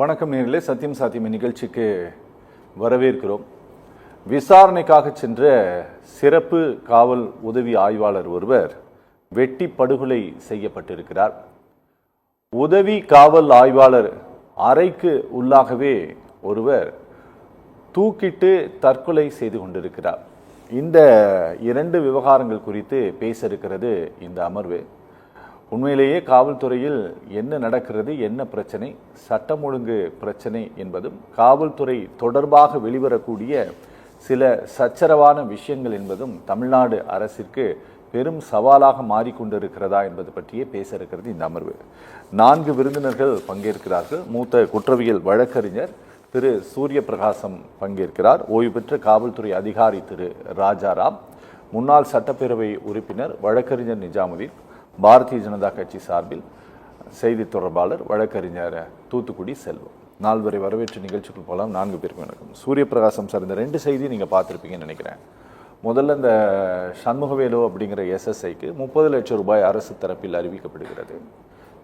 வணக்கம் நேயர்களே, சத்தியம் சாத்தியம் நிகழ்ச்சிக்கு வரவேற்கிறோம். விசாரணைக்காக சென்ற சிறப்பு காவல் உதவி ஆய்வாளர் ஒருவர் வெட்டி படுகொலை செய்யப்பட்டிருக்கிறார். உதவி காவல் ஆய்வாளர் அறைக்கு உள்ளாகவே ஒருவர் தூக்கிட்டு தற்கொலை செய்து கொண்டிருக்கிறார். இந்த இரண்டு விவகாரங்கள் குறித்து பேச இருக்கிறது இந்த அமர்வு. உண்மையிலேயே காவல்துறையில் என்ன நடக்கிறது, என்ன பிரச்சனை, சட்டம் ஒழுங்கு பிரச்சனை என்பதும் காவல்துறை தொடர்பாக வெளிவரக்கூடிய சில சச்சரவான விஷயங்கள் என்பதும் தமிழ்நாடு அரசிற்கு பெரும் சவாலாக மாறிக்கொண்டிருக்கிறதா என்பது பற்றியே பேச இருக்கிறது இந்த அமர்வு. 4 விருந்தினர்கள் பங்கேற்கிறார்கள். மூத்த குற்றவியல் வழக்கறிஞர் திரு சூரிய பிரகாசம் பங்கேற்கிறார். ஓய்வு பெற்ற காவல்துறை அதிகாரி திரு ராஜாராம், முன்னாள் சட்டப்பேரவை உறுப்பினர் வழக்கறிஞர் நிஜாமுதீன், பாரதிய ஜனதா கட்சி சார்பில் செய்தி தொடர்பாளர் வழக்கறிஞர் தூத்துக்குடி செல்வம். 4 பேரை வரவேற்று நிகழ்ச்சிக்குள் போகலாம். 4 பேருக்கு வணக்கம். சூரிய பிரகாசம் சார், இந்த 2 செய்தி நீங்கள் பார்த்துருப்பீங்கன்னு நினைக்கிறேன். முதல்ல இந்த சண்முகவேலு அப்படிங்கிற எஸ்எஸ்ஐக்கு 30 லட்சம் ரூபாய் அரசு தரப்பில் அறிவிக்கப்படுகிறது.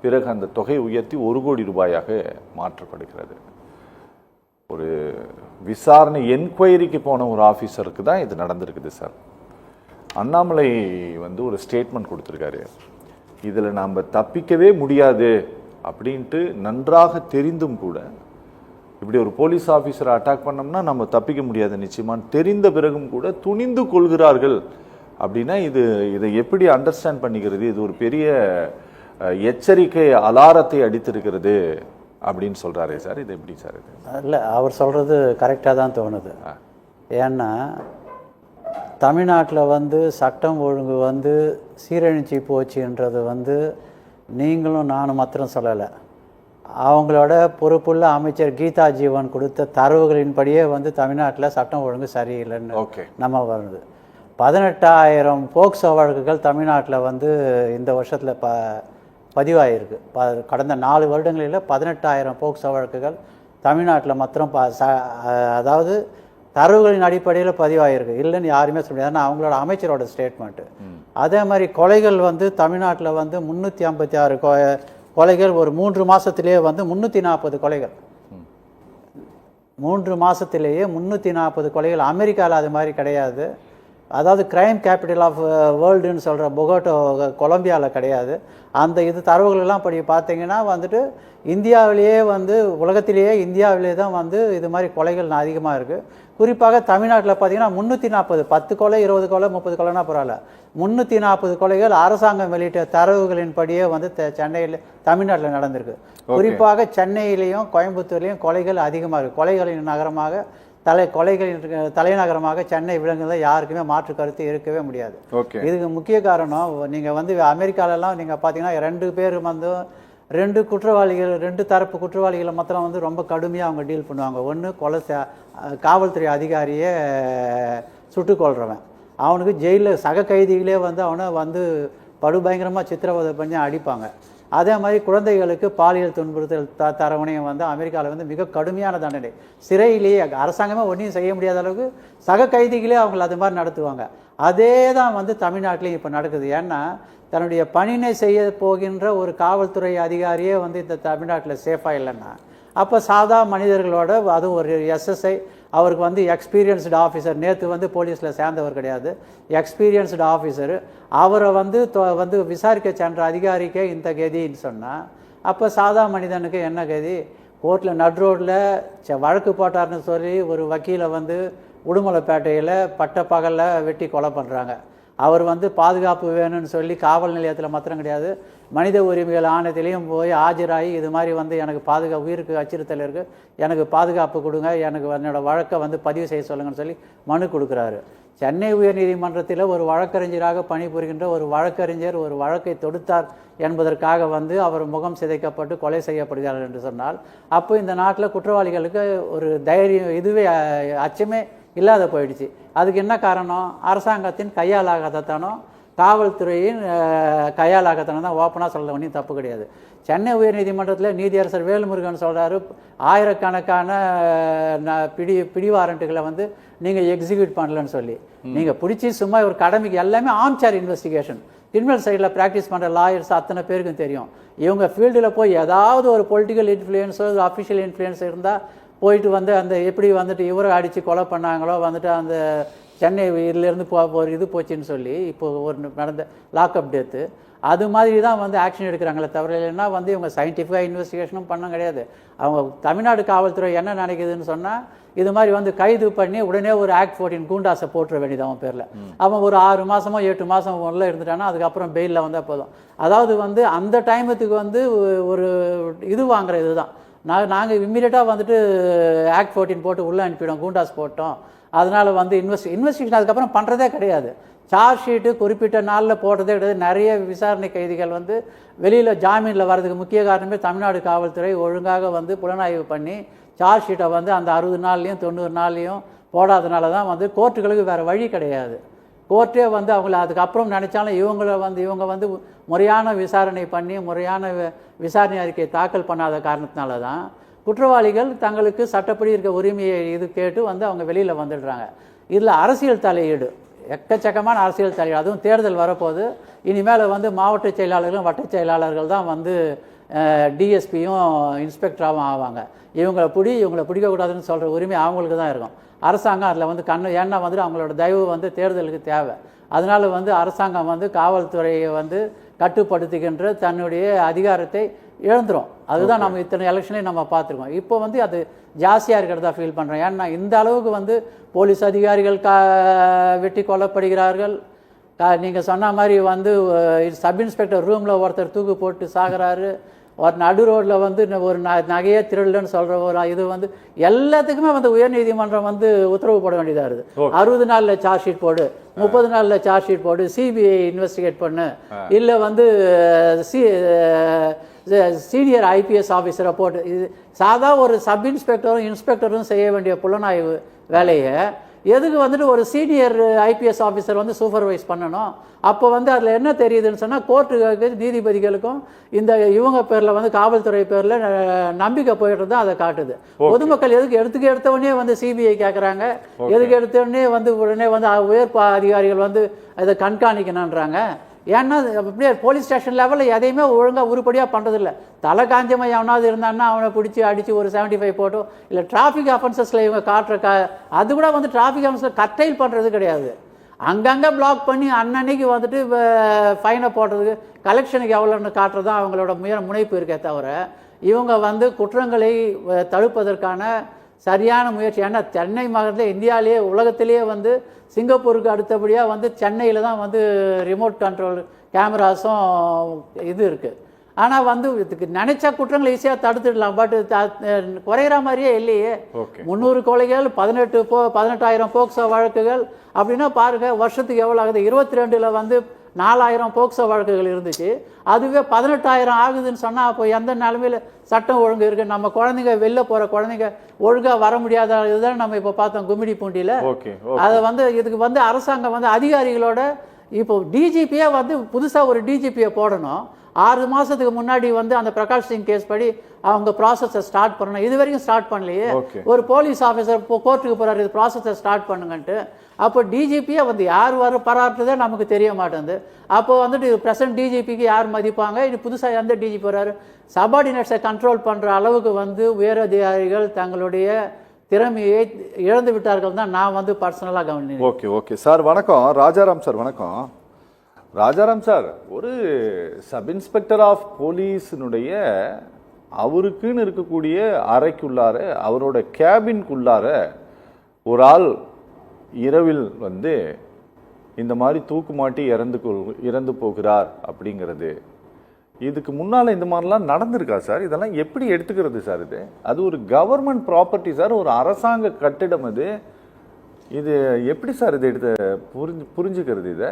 பிறகு அந்த தொகை உயர்த்தி 1 கோடி ரூபாயாக மாற்றப்படுகிறது. ஒரு விசாரணை என்கொயரிக்கு போன ஒரு ஆஃபீஸருக்கு தான் இது நடந்திருக்குது சார். அண்ணாமலை ஒரு ஸ்டேட்மெண்ட் கொடுத்துருக்காரு. இதில் நாம் தப்பிக்கவே முடியாது அப்படின்ட்டு நன்றாக தெரிந்தும் கூட இப்படி ஒரு போலீஸ் ஆஃபீஸரை அட்டாக் பண்ணோம்னா நம்ம தப்பிக்க முடியாது நிச்சயமாக தெரிந்த பிறகும் கூட துணிந்து கொள்கிறார்கள் அப்படின்னா இதை எப்படி அண்டர்ஸ்டாண்ட் பண்ணிக்கிறது? இது ஒரு பெரிய எச்சரிக்கை அலாரத்தை அடித்திருக்கிறது அப்படின்னு சொல்கிறாரே சார், இது எப்படி சார்? இது இல்லை, அவர் சொல்கிறது கரெக்டாக தான் தோணுது. ஏன்னா தமிழ்நாட்டில் சட்டம் ஒழுங்கு சீரழிஞ்சி போச்சுன்றது நீங்களும் நானும் மாத்திரம் சொல்லலை. அவங்களோட பொறுப்புள்ள அமைச்சர் கீதா ஜீவன் கொடுத்த தரவுகளின்படியே தமிழ்நாட்டில் சட்டம் ஒழுங்கு சரியில்லைன்னு நம்ம வருது. 18,000 போக்சோ வழக்குகள் தமிழ்நாட்டில் இந்த வருஷத்தில் பதிவாகிருக்கு. கடந்த 4 வருடங்களில் 18,000 போக்சோ வழக்குகள் தமிழ்நாட்டில் மாத்திரம் அதாவது தரவுகளின் அடிப்படையில் பதிவாகிருக்கு. இல்லைன்னு யாருமே சொல்ல முடியாது. ஆனால் அவங்களோட அமைச்சரோட ஸ்டேட்மெண்ட்டு. அதே மாதிரி கொலைகள் தமிழ்நாட்டில் 356 கொலைகள் ஒரு 3 மாதத்திலேயே 340 கொலைகள். 3 மாதத்திலேயே 340 கொலைகள். அமெரிக்காவில் அது மாதிரி கிடையாது. அதாவது கிரைம் கேபிட்டல் ஆஃப் வேர்ல்டுன்னு சொல்கிற பொகோட்டோ கொலம்பியாவில் கிடையாது. அந்த தரவுகளெல்லாம் படி பார்த்தீங்கன்னா இந்தியாவிலேயே உலகத்திலேயே இந்தியாவிலே தான் இது மாதிரி கொலைகள் அதிகமாக இருக்குது. குறிப்பாக தமிழ்நாட்டில் பார்த்தீங்கன்னா 340, 10 கொலை 20 கொலை 30 கொலைனா பரவாயில்ல, 340 கொலைகள் அரசாங்கம் வெளியிட்ட தரவுகளின் படியே சென்னையில் தமிழ்நாட்டில் நடந்திருக்கு. குறிப்பாக சென்னையிலையும் கோயம்புத்தூர்லேயும் கொலைகள் அதிகமாக இருக்குது. கொலைகளின் நகரமாக கொலைகளின் தலைநகரமாக சென்னை விலங்குல யாருக்குமே மாற்று கருத்து இருக்கவே முடியாது. இதுக்கு முக்கிய காரணம் நீங்கள் அமெரிக்காலெல்லாம் நீங்கள் பார்த்தீங்கன்னா 2 பேர் 2 குற்றவாளிகள், 2 தரப்பு குற்றவாளிகளை மாத்திரம் ரொம்ப கடுமையாக அவங்க டீல் பண்ணுவாங்க. ஒன்று காவல்துறை அதிகாரியே சுட்டு கொள்றவன், அவனுக்கு ஜெயிலில் சக கைதிகளே அவனை படுபயங்கரமாக சித்திரவதை பண்ணி அடிப்பாங்க. அதே மாதிரி குழந்தைகளுக்கு பாலியல் துன்புறுத்தல் தரவணையும் அமெரிக்காவில் மிக கடுமையான தண்டனை. சிறையிலேயே அரசாங்கமே ஒன்றையும் செய்ய முடியாத அளவுக்கு சக கைதிகளே அவங்களை அது மாதிரி நடத்துவாங்க. அதே தான் தமிழ்நாட்டிலையும் இப்போ நடக்குது. ஏன்னா தன்னுடைய பணினை செய்ய போகின்ற ஒரு காவல்துறை அதிகாரியே இந்த தமிழ்நாட்டில் சேஃபாக இல்லைன்னா அப்போ சாதா மனிதர்களோட, அதுவும் ஒரு எஸ்எஸ்ஐ, அவருக்கு எக்ஸ்பீரியன்ஸ்டு ஆஃபீஸர், நேற்று போலீஸில் சேர்ந்தவர் கிடையாது, எக்ஸ்பீரியன்ஸ்டு ஆஃபீஸரு, அவரை விசாரிக்க சென்ற அதிகாரிக்கே இந்த கதின்னு சொன்னால் அப்போ சாதா மனிதனுக்கு என்ன கதி? கோர்ட்டில் நட் ரோட்டில் வழக்கு போட்டார்னு சொல்லி ஒரு வக்கீலை உடுமலைப்பேட்டையில் பட்ட பகலில் வெட்டி கொலை பண்ணுறாங்க. அவர் பாதுகாப்பு வேணும்னு சொல்லி காவல் நிலையத்தில் மாத்திரம் கிடையாது, மனித உரிமைகள் ஆணையத்திலையும் போய் ஆஜராகி இது மாதிரி எனக்கு உயிருக்கு அச்சுறுத்தல் இருக்குது, எனக்கு பாதுகாப்பு கொடுங்க, எனக்கு என்னோடய வழக்கை பதிவு செய்ய சொல்லுங்கன்னு சொல்லி மனு கொடுக்குறாரு. சென்னை உயர்நீதிமன்றத்தில் ஒரு வழக்கறிஞராக பணிபுரிகின்ற ஒரு வழக்கறிஞர் ஒரு வழக்கை தொடுத்தார் என்பதற்காக அவர் முகம் சிதைக்கப்பட்டு கொலை செய்யப்படுகிறார் என்று சொன்னால் அப்போ இந்த நாட்டில் குற்றவாளிகளுக்கு ஒரு தைரியம், இதுவே அச்சமே இல்லாத போயிடுச்சு. அதுக்கு என்ன காரணம்? அரசாங்கத்தின் கையாலாகத்தானோ காவல்துறையின் கையாலாகத்தானோ தான் ஓப்பனாக சொல்ல ஒன்றும் தப்பு கிடையாது. சென்னை உயர்நீதிமன்றத்தில் நீதியரசர் வேல்முருகன் சொல்கிறாரு, ஆயிரக்கணக்கான பிடி வாரண்ட்டுகளை நீங்கள் எக்ஸிக்யூட் பண்ணலன்னு சொல்லி. நீங்கள் பிடிச்சி சும்மா ஒரு கடமைக்கு எல்லாமே ஆர்ம்சேர் இன்வெஸ்டிகேஷன். கிரிமினல் சைடில் ப்ராக்டிஸ் பண்ணுற லாயர்ஸ் அத்தனை பேருக்கும் தெரியும். இவங்க ஃபீல்டில் போய் ஏதாவது ஒரு பொலிட்டிக்கல் இன்ஃப்ளூயன்ஸோ அஃபிஷியல் இன்ஃப்ளூயன்ஸ் இருந்தால் போயிட்டு வந்து அந்த எப்படி வந்துட்டு இவரை அடித்து கொலை பண்ணாங்களோ வந்துட்டு அந்த சென்னை இதுலேருந்து ஒரு இது போச்சுன்னு சொல்லி இப்போ ஒரு நடந்த லாக்அப் டெத்து அது மாதிரி தான் வந்து ஆக்ஷன் எடுக்கிறாங்களே தவிர இல்லைன்னா வந்து இவங்க சயின்டிஃபிக்காக இன்வெஸ்டிகேஷனும் பண்ண கிடையாது. அவங்க தமிழ்நாடு காவல்துறை என்ன நினைக்குதுன்னு சொன்னால் இது மாதிரி வந்து கைது பண்ணி உடனே ஒரு ஆக்ட் 14 கூண்டாஸை போட்டுற வேண்டியது அவன் பேரில். அவன் ஒரு 6 மாதமோ 8 மாதம் உள்ள இருந்துட்டானா அதுக்கப்புறம் பெயிலில் வந்தால் போதும். அதாவது வந்து அந்த டைமத்துக்கு வந்து ஒரு இது வாங்குற இது தான் நாங்கள் இம்மீடியட்டாக வந்துட்டு ஆக்ட் 14 போட்டு உள்ளே அனுப்பிவிடும், கூண்டாஸ் போட்டோம். அதனால் வந்து இன்வெஸ்டிகேஷன் அதுக்கப்புறம் பண்ணுறதே கிடையாது. சார்ஜ் ஷீட்டு குறிப்பிட்ட நாளில் போடுறதே கிடையாது. நிறைய விசாரணை கைதிகள் வந்து வெளியில் ஜாமீனில் வர்றதுக்கு முக்கிய காரணமே தமிழ்நாடு காவல்துறை ஒழுங்காக வந்து புலனாய்வு பண்ணி சார்ஜ் ஷீட்டை வந்து அந்த 60 நாள்லையும் 90 நாள்லையும் போடாதனால தான் வந்து கோர்ட்டுகளுக்கு வேறு வழி கிடையாது. கோர்ட்டே வந்து அவங்கள அதுக்கப்புறம் நினச்சாலும் இவங்க வந்து முறையான விசாரணை பண்ணி முறையான விசாரணை அறிக்கை தாக்கல் பண்ணாத காரணத்தினால தான் குற்றவாளிகள் தங்களுக்கு சட்டப்படி இருக்க உரிமையை இது கேட்டு வந்து அவங்க வெளியில் வந்துடுறாங்க. இதில் அரசியல் தலையீடு, எக்கச்சக்கமான அரசியல் தலையீடு, அதுவும் தேர்தல் வரப்போது இனிமேல் வந்து மாவட்ட செயலாளர்களும் வட்ட செயலாளர்கள் தான் வந்து டிஎஸ்பியும் இன்ஸ்பெக்டராகவும் ஆவாங்க. இவங்களை பிடிக்கக்கூடாதுன்னு சொல்கிற உரிமை அவங்களுக்கு தான் இருக்கும். அரசாங்கம் அதில் வந்து ஏன்னா வந்துட்டு அவங்களோட தயவு வந்து தேர்தலுக்கு தேவை. அதனால் வந்து அரசாங்கம் வந்து காவல்துறையை வந்து கட்டுப்படுத்துகின்ற தன்னுடைய அதிகாரத்தை இழந்துரும். அதுதான் நம்ம இத்தனை எலெக்ஷன்லையும் நம்ம பார்த்துருக்கோம். இப்போ வந்து அது ஜாஸ்தியாக இருக்கிறதா ஃபீல் பண்ணுறோம். ஏன்னா இந்த அளவுக்கு வந்து போலீஸ் அதிகாரிகள் வெட்டி கொல்லப்படுகிறார்கள். நீங்கள் சொன்ன மாதிரி வந்து சப் இன்ஸ்பெக்டர் ரூமில் ஒருத்தர் தூக்கு போட்டு சாகிறாரு. ஒரு நடு ரோட்டில் வந்து ஒரு நகையே திருடலன்னு சொல்கிற ஒரு இது வந்து எல்லாத்துக்குமே வந்து உயர்நீதிமன்றம் வந்து உத்தரவு போட வேண்டியதாக இருக்குது. 60 நாளில் சார்ஜ் ஷீட் போடு, 30 நாளில் சார்ஜ் ஷீட் போடு, சிபிஐ இன்வெஸ்டிகேட் பண்ணு, இல்லை வந்து சீனியர் ஐபிஎஸ் ஆஃபீஸரை போட்டு இது சாதா ஒரு சப் இன்ஸ்பெக்டரும் இன்ஸ்பெக்டரும் செய்ய வேண்டிய புலனாய்வு வேலையை எதுக்கு வந்துட்டு ஒரு சீனியர் ஐபிஎஸ் ஆஃபீஸர் வந்து சூப்பர்வைஸ் பண்ணணும். அப்போ வந்து அதில் என்ன தெரியுதுன்னு சொன்னால் கோர்ட்டுகளுக்கு நீதிபதிகளுக்கும் இந்த இவங்க பேரில் வந்து காவல்துறை பேரில் நம்பிக்கை போயிட்டு தான் அதை காட்டுது. பொதுமக்கள் எதுக்கு எடுத்தவொடனே வந்து சிபிஐ கேட்குறாங்க, எதுக்கு எடுத்தவொடனே வந்து உடனே வந்து உயர் அதிகாரிகள் வந்து அதை கண்காணிக்கணுன்றாங்க. ஏன்னா அப்படியே போலீஸ் ஸ்டேஷன் லெவலில் எதையுமே ஒழுங்காக உருப்படியாக பண்ணுறதில்ல. தலை காஞ்சமாக எவனாவது இருந்தான்னா அவனை பிடிச்சி அடித்து ஒரு 75 போட்டோ இல்லை டிராஃபிக் அஃபென்சஸில் இவங்க காட்டுற அது கூட வந்து டிராஃபிக் அஃபென்ஸில் கட்டைல் பண்ணுறது கிடையாது. அங்கங்கே பிளாக் பண்ணி அன்னன்னைக்கு வந்துட்டு ஃபைனை போடுறதுக்கு கலெக்ஷனுக்கு எவ்வளோன்னு காட்டுறது தான் அவங்களோட முனைப்பு இருக்கே தவிர இவங்க வந்து குற்றங்களை தடுப்பதற்கான சரியான முயற்சி. ஏன்னா சென்னை மாநகரத்தில் இந்தியாவிலேயே உலகத்திலேயே வந்து சிங்கப்பூருக்கு அடுத்தபடியாக வந்து சென்னையில் தான் வந்து ரிமோட் கண்ட்ரோல் கேமராஸும் இது இருக்குது. ஆனால் வந்து இதுக்கு நினைச்சா குற்றங்களை ஈஸியாக தடுத்துடலாம். பட் குறையிற மாதிரியே இல்லையே. 300 கொலைகள், 18,000 போக்சோ வழக்குகள் அப்படின்னா பாருங்கள் வருஷத்துக்கு எவ்வளோ ஆகுது. 22 வந்து 4000 போக்சோ வழக்குகள் இருந்துச்சு. அதுவே 18,000 ஆகுதுன்னு சொன்னால் அப்போ எந்த நிலைமையில் சட்டம் ஒழுங்கு இருக்குது? நம்ம குழந்தைங்க வெளில போகிற குழந்தைங்க ஒழுங்காக வர முடியாத இதுதான் நம்ம இப்போ பார்த்தோம் கும்மிடி பூண்டியில். அதை வந்து இதுக்கு வந்து அரசாங்கம் வந்து அதிகாரிகளோட இப்போ டிஜிபியே வந்து புதுசாக ஒரு டிஜிபியை போடணும். 6 மாதத்துக்கு முன்னாடி வந்து அந்த பிரகாஷ் சிங் கேஸ் படி அவங்க ப்ராசஸை ஸ்டார்ட் பண்ணணும். இது வரைக்கும் ஸ்டார்ட் பண்ணலையே. ஒரு போலீஸ் ஆஃபீஸர் கோர்ட்டுக்கு போகிறார், இது ப்ராசஸை ஸ்டார்ட் பண்ணுங்கன்ட்டு. அப்போ டிஜிபியே வந்து யார் பாராட்டுறதே நமக்கு தெரிய மாட்டேங்குது. அப்போ வந்துட்டு ப்ரெசன்ட் டிஜிபிக்கு யார் மதிப்பாங்க? இது புதுசாக எந்த டிஜிபி வர்றாரு? சபார்டினேட்ஸை கண்ட்ரோல் பண்ணுற அளவுக்கு வந்து உயர் அதிகாரிகள் தங்களுடைய திறமையை இழந்து விட்டார்கள் தான் நான் வந்து பர்சனலாக கவனிக்கிறேன். ஓகே சார், வணக்கம். ராஜாராம் சார் வணக்கம். ராஜாராம் சார், ஒரு சப் இன்ஸ்பெக்டர் ஆஃப் போலீஸினுடைய அவருக்குன்னு இருக்கக்கூடிய அறைக்குள்ளார அவரோட கேபின்குள்ளார ஒரு ஆள் இரவில் வந்து இந்த மாதிரி தூக்கு மாட்டி இறந்து போகிறார் அப்படிங்கிறது இதுக்கு முன்னால் இந்த மாதிரிலாம் நடந்திருக்கா சார்? இதெல்லாம் எப்படி எடுத்துக்கிறது சார்? அது ஒரு கவர்மெண்ட் ப்ராப்பர்ட்டி சார், ஒரு அரசாங்க கட்டிடம். இது எப்படி சார் இது எடுத்து புரிஞ்சுக்கிறது? இதை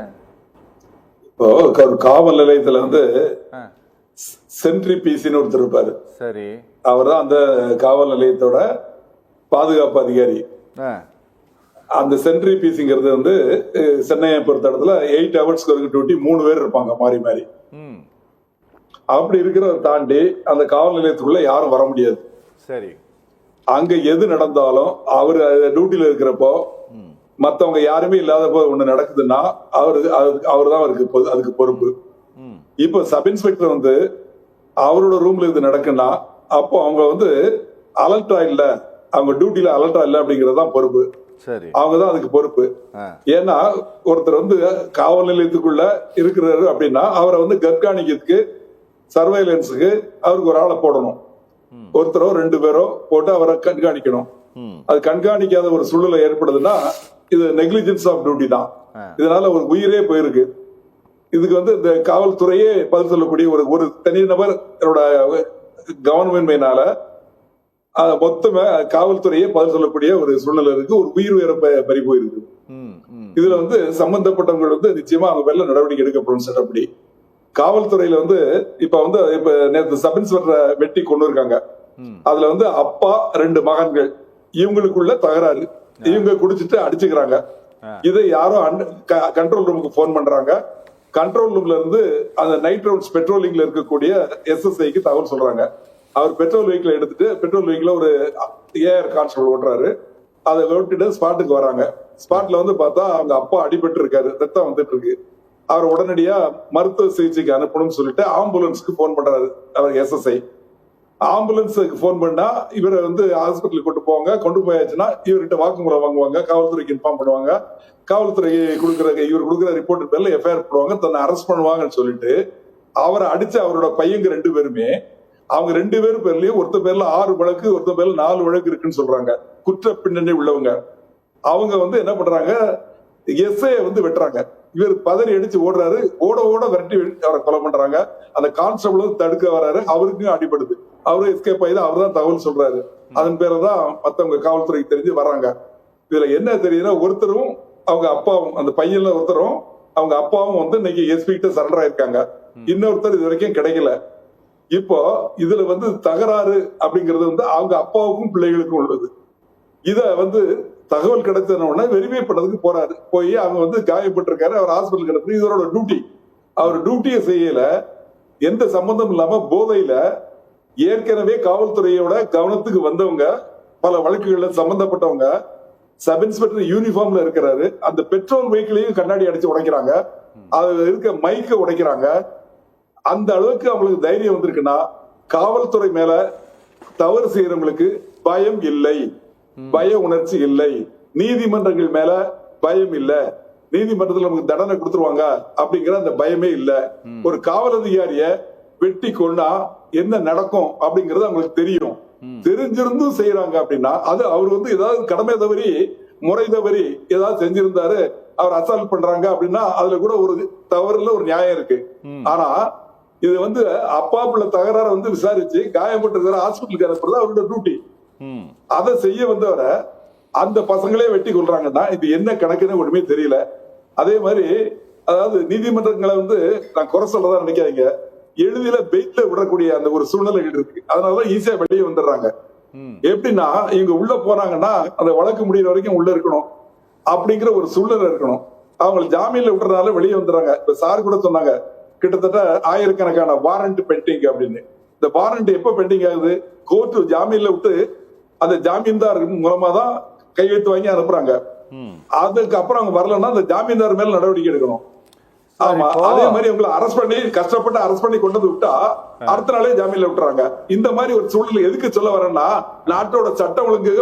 இப்போ காவல் நிலையத்துல வந்து சென்ட்ரி பிசின்னு ஒருத்தர் இருப்பாரு. சரி, அவர் தான் அந்த காவல் நிலையத்தோட பாதுகாப்பு அதிகாரி. அந்த சென்ட்ரி பிசிங்கிறது வந்து சென்னையை பொறுத்த இடத்துல 8 ஹவர்ஸ்க்கு ஒரு டியூட்டி 3 பேர் இருப்பாங்க மாறி மாறி. அப்படி இருக்கிறத தாண்டி அந்த காவல் நிலையத்துக்குள்ள யாரும் வர முடியாது. சரி, அங்க எது நடந்தாலும் அவர் டியூட்டியில இருக்கிறப்போ மத்தவங்க யாருமே இல்லாத போது ஒண்ணு நடக்குதுன்னா அவர் தான் அதுக்கு பொறுப்பு. இப்ப சப் இன்ஸ்பெக்டர் வந்து அவரோட ரூம்ல இது நடக்குன்னா அப்போ அவங்க வந்து அலர்ட்டா இல்ல, அவங்க டியூட்டில அலர்ட்டா இல்ல அப்படிங்கறதுதான் பொறுப்பு. அவங்கதான் அதுக்கு பொறுப்பு. ஏன்னா ஒருத்தர் வந்து காவல் நிலையத்துக்குள்ள இருக்கிறாரு அப்படின்னா அவரை வந்து கண்காணிக்கிறதுக்கு சர்வைலன்ஸுக்கு அவருக்கு ஒரு ஆளை போடணும். ஒருத்தரோ 2 பேரோ போட்டு அவரை கண்காணிக்கணும். அது கண்காணிக்காத ஒரு சூழ்நிலை ஏற்படுதுன்னா இது நெக்லிஜென்ஸ் ஆஃப் டியூட்டி தான். இதனால ஒரு உயிரே போயிருக்கு. இதுக்கு வந்து இந்த காவல்துறையே பதில் சொல்லக்கூடிய ஒரு தனிநபர் கவர்மெண்ட்னால மொத்தமா காவல்துறையே பதில் சொல்லக்கூடிய ஒரு சூழ்நிலை இருக்கு. ஒரு உயிர் வேற பறி போயிருக்கு. இதுல வந்து சம்பந்தப்பட்டவங்க வந்து நிச்சயமா அவங்க மேல நடவடிக்கை எடுக்கப்படும் சட்டப்படி. காவல்துறையில வந்து இப்ப நேற்று சப் இன்ஸ்பெக்டரை வெட்டி கொண்டு இருக்காங்க. அதுல வந்து அப்பா 2 மகன்கள் இவங்களுக்குள்ள தகராறு. இவங்க குடிச்சிட்டு அடிச்சுக்கிறாங்க. இதை யாரோ கண்ட்ரோல் ரூமுக்கு போன் பண்றாங்க. கண்ட்ரோல் ரூம்ல இருந்து அந்த நைட் ரவுண்ட்ஸ் பெட்ரோலிங்ல இருக்கக்கூடிய SSIக்கு தகவல் சொல்றாங்க. அவர் பெட்ரோல் வெஹிக்கிள் எடுத்துட்டு பெட்ரோல் வெஹிக்கிள் ஒரு ஏஆர் கான்ஸ்டபிள் ஓட்டுறாரு. அதை ஓட்டிட்டு ஸ்பாட்டுக்கு வராங்க. ஸ்பாட்ல வந்து பார்த்தா அவங்க அப்பா அடிபட்டு இருக்காரு, ரத்தம் வந்துட்டு இருக்கு. அவர் உடனடியா மருத்துவ சிகிச்சைக்கு அனுப்பணும்னு சொல்லிட்டு ஆம்புலன்ஸ்க்கு போன் பண்றாரு அவர் SSI. ஆம்புலன்ஸுக்கு போன் பண்ணா இவரை வந்து ஹாஸ்பிட்டலுக்கு கொண்டு போவாங்க. கொண்டு போயாச்சுன்னா இவர்கிட்ட வாக்குமூலம் வாங்குவாங்க, காவல்துறைக்கு இன்ஃபார்ம் பண்ணுவாங்க. காவல்துறை இவர் கொடுக்குற ரிப்போர்ட் பேர்ல எஃப்ஐஆர் போடுவாங்க, தன்னை அரெஸ்ட் பண்ணுவாங்கன்னு சொல்லிட்டு அவரை அடிச்ச அவரோட பையங்க 2 பேருமே அவங்க 2 பேரும் பேர்லயும் ஒருத்தர் பேர்ல 6 வழக்கு, ஒருத்தர் பேர்ல 4 வழக்கு இருக்குன்னு சொல்றாங்க. குற்ற பின்னணி உள்ளவங்க அவங்க வந்து என்ன பண்றாங்க, எஸ்ஐ வந்து வெட்டுறாங்க. இவர் பதறி அடிச்சு ஓடுறாரு. ஓட விரட்டி அவரை கொலை பண்றாங்க. அந்த கான்ஸ்டபிள் வந்து தடுக்க வர்றாரு. அவருக்கும் அடிபடுது. அவரும் எஸ்கேப் ஆகி அவர் தான் தகவல் சொல்றாரு. அதன் பேரதான் மத்தவங்க காவல்துறைக்கு தெரிஞ்சு வர்றாங்க. இதுல என்ன தெரியுதுன்னா ஒருத்தரும் அவங்க அப்பாவும் அந்த பையன்ல ஒருத்தரும் அவங்க அப்பாவும் வந்து இன்னைக்கு எஸ்பி கிட்ட சரண்டர் ஆயிருக்காங்க. இன்னொருத்தர் இது வரைக்கும் கிடைக்கல. இப்போ இதுல வந்து தகராறு அப்படிங்கிறது வந்து அவங்க அப்பாவுக்கும் பிள்ளைகளுக்கும் உள்ளது. இத வந்து தகவல் கிடைச்சதுன்னா வெரிஃபை பண்ணதுக்கு போறாரு. போய் அவங்க வந்து காயப்பட்டிருக்காரு, அவர் ஹாஸ்பிட்டல் கிடப்பு. இதோட டியூட்டி. அவர் டியூட்டியை செய்யல, எந்த சம்பந்தம் இல்லாம போதையில ஏற்கனவே காவல்துறையோட கவனத்துக்கு வந்தவங்க, பல வழக்குகள்ல சம்பந்தப்பட்டவங்க, சப் இன்ஸ்பெக்டர் யூனிஃபார்ம்ல இருக்கிறாரு. அந்த பெட்ரோல் வெஹிக்கிளையும் கண்ணாடி அடிச்சு உடைக்கிறாங்க, அதுல இருக்க மைக்க உடைக்கிறாங்க. அந்த அளவுக்கு அவங்களுக்கு தைரியம் வந்திருக்குன்னா காவல்துறை மேல தவறு செய்யறவங்களுக்கு பயம் இல்லை, பய உணர்ச்சி இல்லை. நீதிமன்றங்கள் மேல பயம் இல்ல, நீதிமன்றத்தில் நமக்கு தண்டனை கொடுத்துருவாங்க அப்படிங்கிற அந்த பயமே இல்ல. ஒரு காவல் அதிகாரிய வெட்டி கொண்டா என்ன நடக்கும் அப்படிங்கறது அவங்களுக்கு தெரியும். தெரிஞ்சிருந்தும் செய்யறாங்க அப்படின்னா அது அவர் வந்து ஏதாவது கடமை தவறி முறை தவறி ஏதாவது செஞ்சிருந்தாரு, அவர் அசால்ட் பண்றாங்க அப்படின்னா அதுல கூட ஒரு தவறுல ஒரு நியாயம் இருக்கு. ஆனா இது வந்து அப்பா பிள்ளை தகராறு வந்து விசாரிச்சு காயப்பட்டு ஹாஸ்பிட்டலுக்கு அனுப்புறது அவரோட டியூட்டி. அதை செய்ய வந்தவரை அந்த பசங்களே வெட்டி கொள்றாங்கன்னா இது என்ன கணக்குன்னு ஒண்ணுமே தெரியல. அதே மாதிரி அதாவது நீதிமன்றங்களை வந்து நான் குறை சொல்லதான் நினைக்காதீங்க, எளிதில பெயிட்ல விடக்கூடிய அந்த ஒரு சூழ்நிலைகள் இருக்கு. அதனாலதான் ஈஸியா வெளியே வந்துடுறாங்க. எப்படின்னா இவங்க உள்ள போனாங்கன்னா அந்த வழக்கு முடிகிற வரைக்கும் உள்ள இருக்கணும் அப்படிங்கிற ஒரு சூழ்நிலை இருக்கணும். அவங்க ஜாமீன்ல விட்டுறதுனால வெளியே வந்துடுறாங்க. இப்ப சார் கூட சொன்னாங்க கிட்டத்தட்ட ஆயிரக்கணக்கான வாரண்ட் பெண்டிங் அப்படின்னு. இந்த வாரண்ட் எப்ப பெண்டிங் ஆகுது, கோர்ட் ஜாமீன்ல விட்டு அந்த ஜாமீன்தார் மூலமா தான் கையெழுத்து வாங்கி அனுப்புறாங்க. அதுக்கப்புறம் அவங்க வரலன்னா அந்த ஜாமீன்தார் மேல நடவடிக்கை எடுக்கணும். ஆமா, அதே மாதிரி உங்களை அரெஸ்ட் பண்ணி கஷ்டப்பட்டு அரெஸ்ட் பண்ணி கொண்டு வந்து விட்டா அடுத்த நாளே ஜாமீன்ல விட்டுறாங்க. இந்த மாதிரி ஒரு சூழ்நிலை எதுக்கு சொல்ல வரேன்னா, நாட்டோட சட்டம் ஒழுங்கு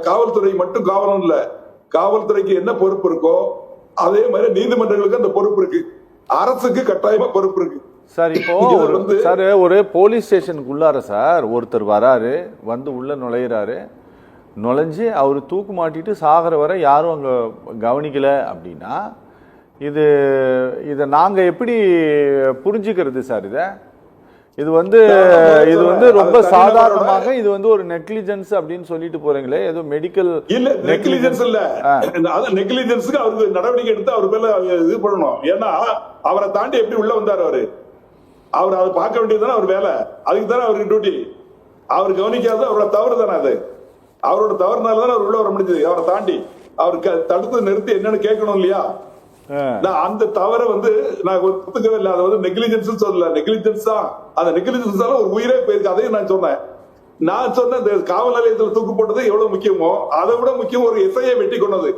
காவல்துறை மட்டும் காவலம் இல்ல, காவல்துறைக்கு என்ன பொறுப்பு இருக்கோ அதே மாதிரி நீதிமன்றங்களுக்கு அந்த பொறுப்பு இருக்கு, அரசுக்கு கட்டாயமா பொறுப்பு இருக்கு. சார் இப்போ சார் ஒரு போலீஸ் ஸ்டேஷனுக்கு உள்ளார சார் ஒருத்தர் வராரு, வந்து உள்ள நுழைஞ்சு அவர் தூக்கு மாட்டிட்டு சாகிற வரை யாரும் அங்க கவனிக்கல அப்படின்னா இதை நாங்க எப்படி புரிஞ்சுக்கிறது சார்? இது வந்து ரொம்ப சாதாரணமாக இது வந்து ஒரு நெக்லிஜென்ஸ் அப்படின்னு சொல்லிட்டு போறீங்களே, ஏதோ மெடிக்கல் இல்ல நெக்லிஜென்ஸ் இல்ல, அது நெக்லிஜென்ஸ்க்கு அவருக்கு நடவடிக்கை எடுத்து அவர் மேல இது பண்ணணும். ஏன்னா அவரை தாண்டி எப்படி உள்ள வந்தாரு அவர் அதை பார்க்க வேண்டியதுதானே அவர் வேலை, அதுக்கு தானே அவருக்கு டியூட்டி. அவர் கவனிக்காத அவரோட தவறு தானே, அது அவரோட தவறுனால தானே அவர் உள்ள வர முடிஞ்சது. அவரை தாண்டி அவருக்கு தடுத்து நிறுத்தி என்னன்னு கேட்கணும் இல்லையா? அந்த தவறை வந்து நான் ஒத்துக்கவே இல்லை. அதை வந்து நெக்லிஜென்ஸ் சொல்லல, நெக்லிஜென்ஸ் தான். அந்த நெக்லிஜென்ஸால ஒரு உயிரே போயிருக்கு. அதையும் நான் சொன்னேன் இந்த காவல் நிலையத்தில் தூக்கு போட்டது எவ்வளவு முக்கியமோ அதை விட முக்கியம் ஒரு எஸ்ஐயை வெட்டி கொண்டது.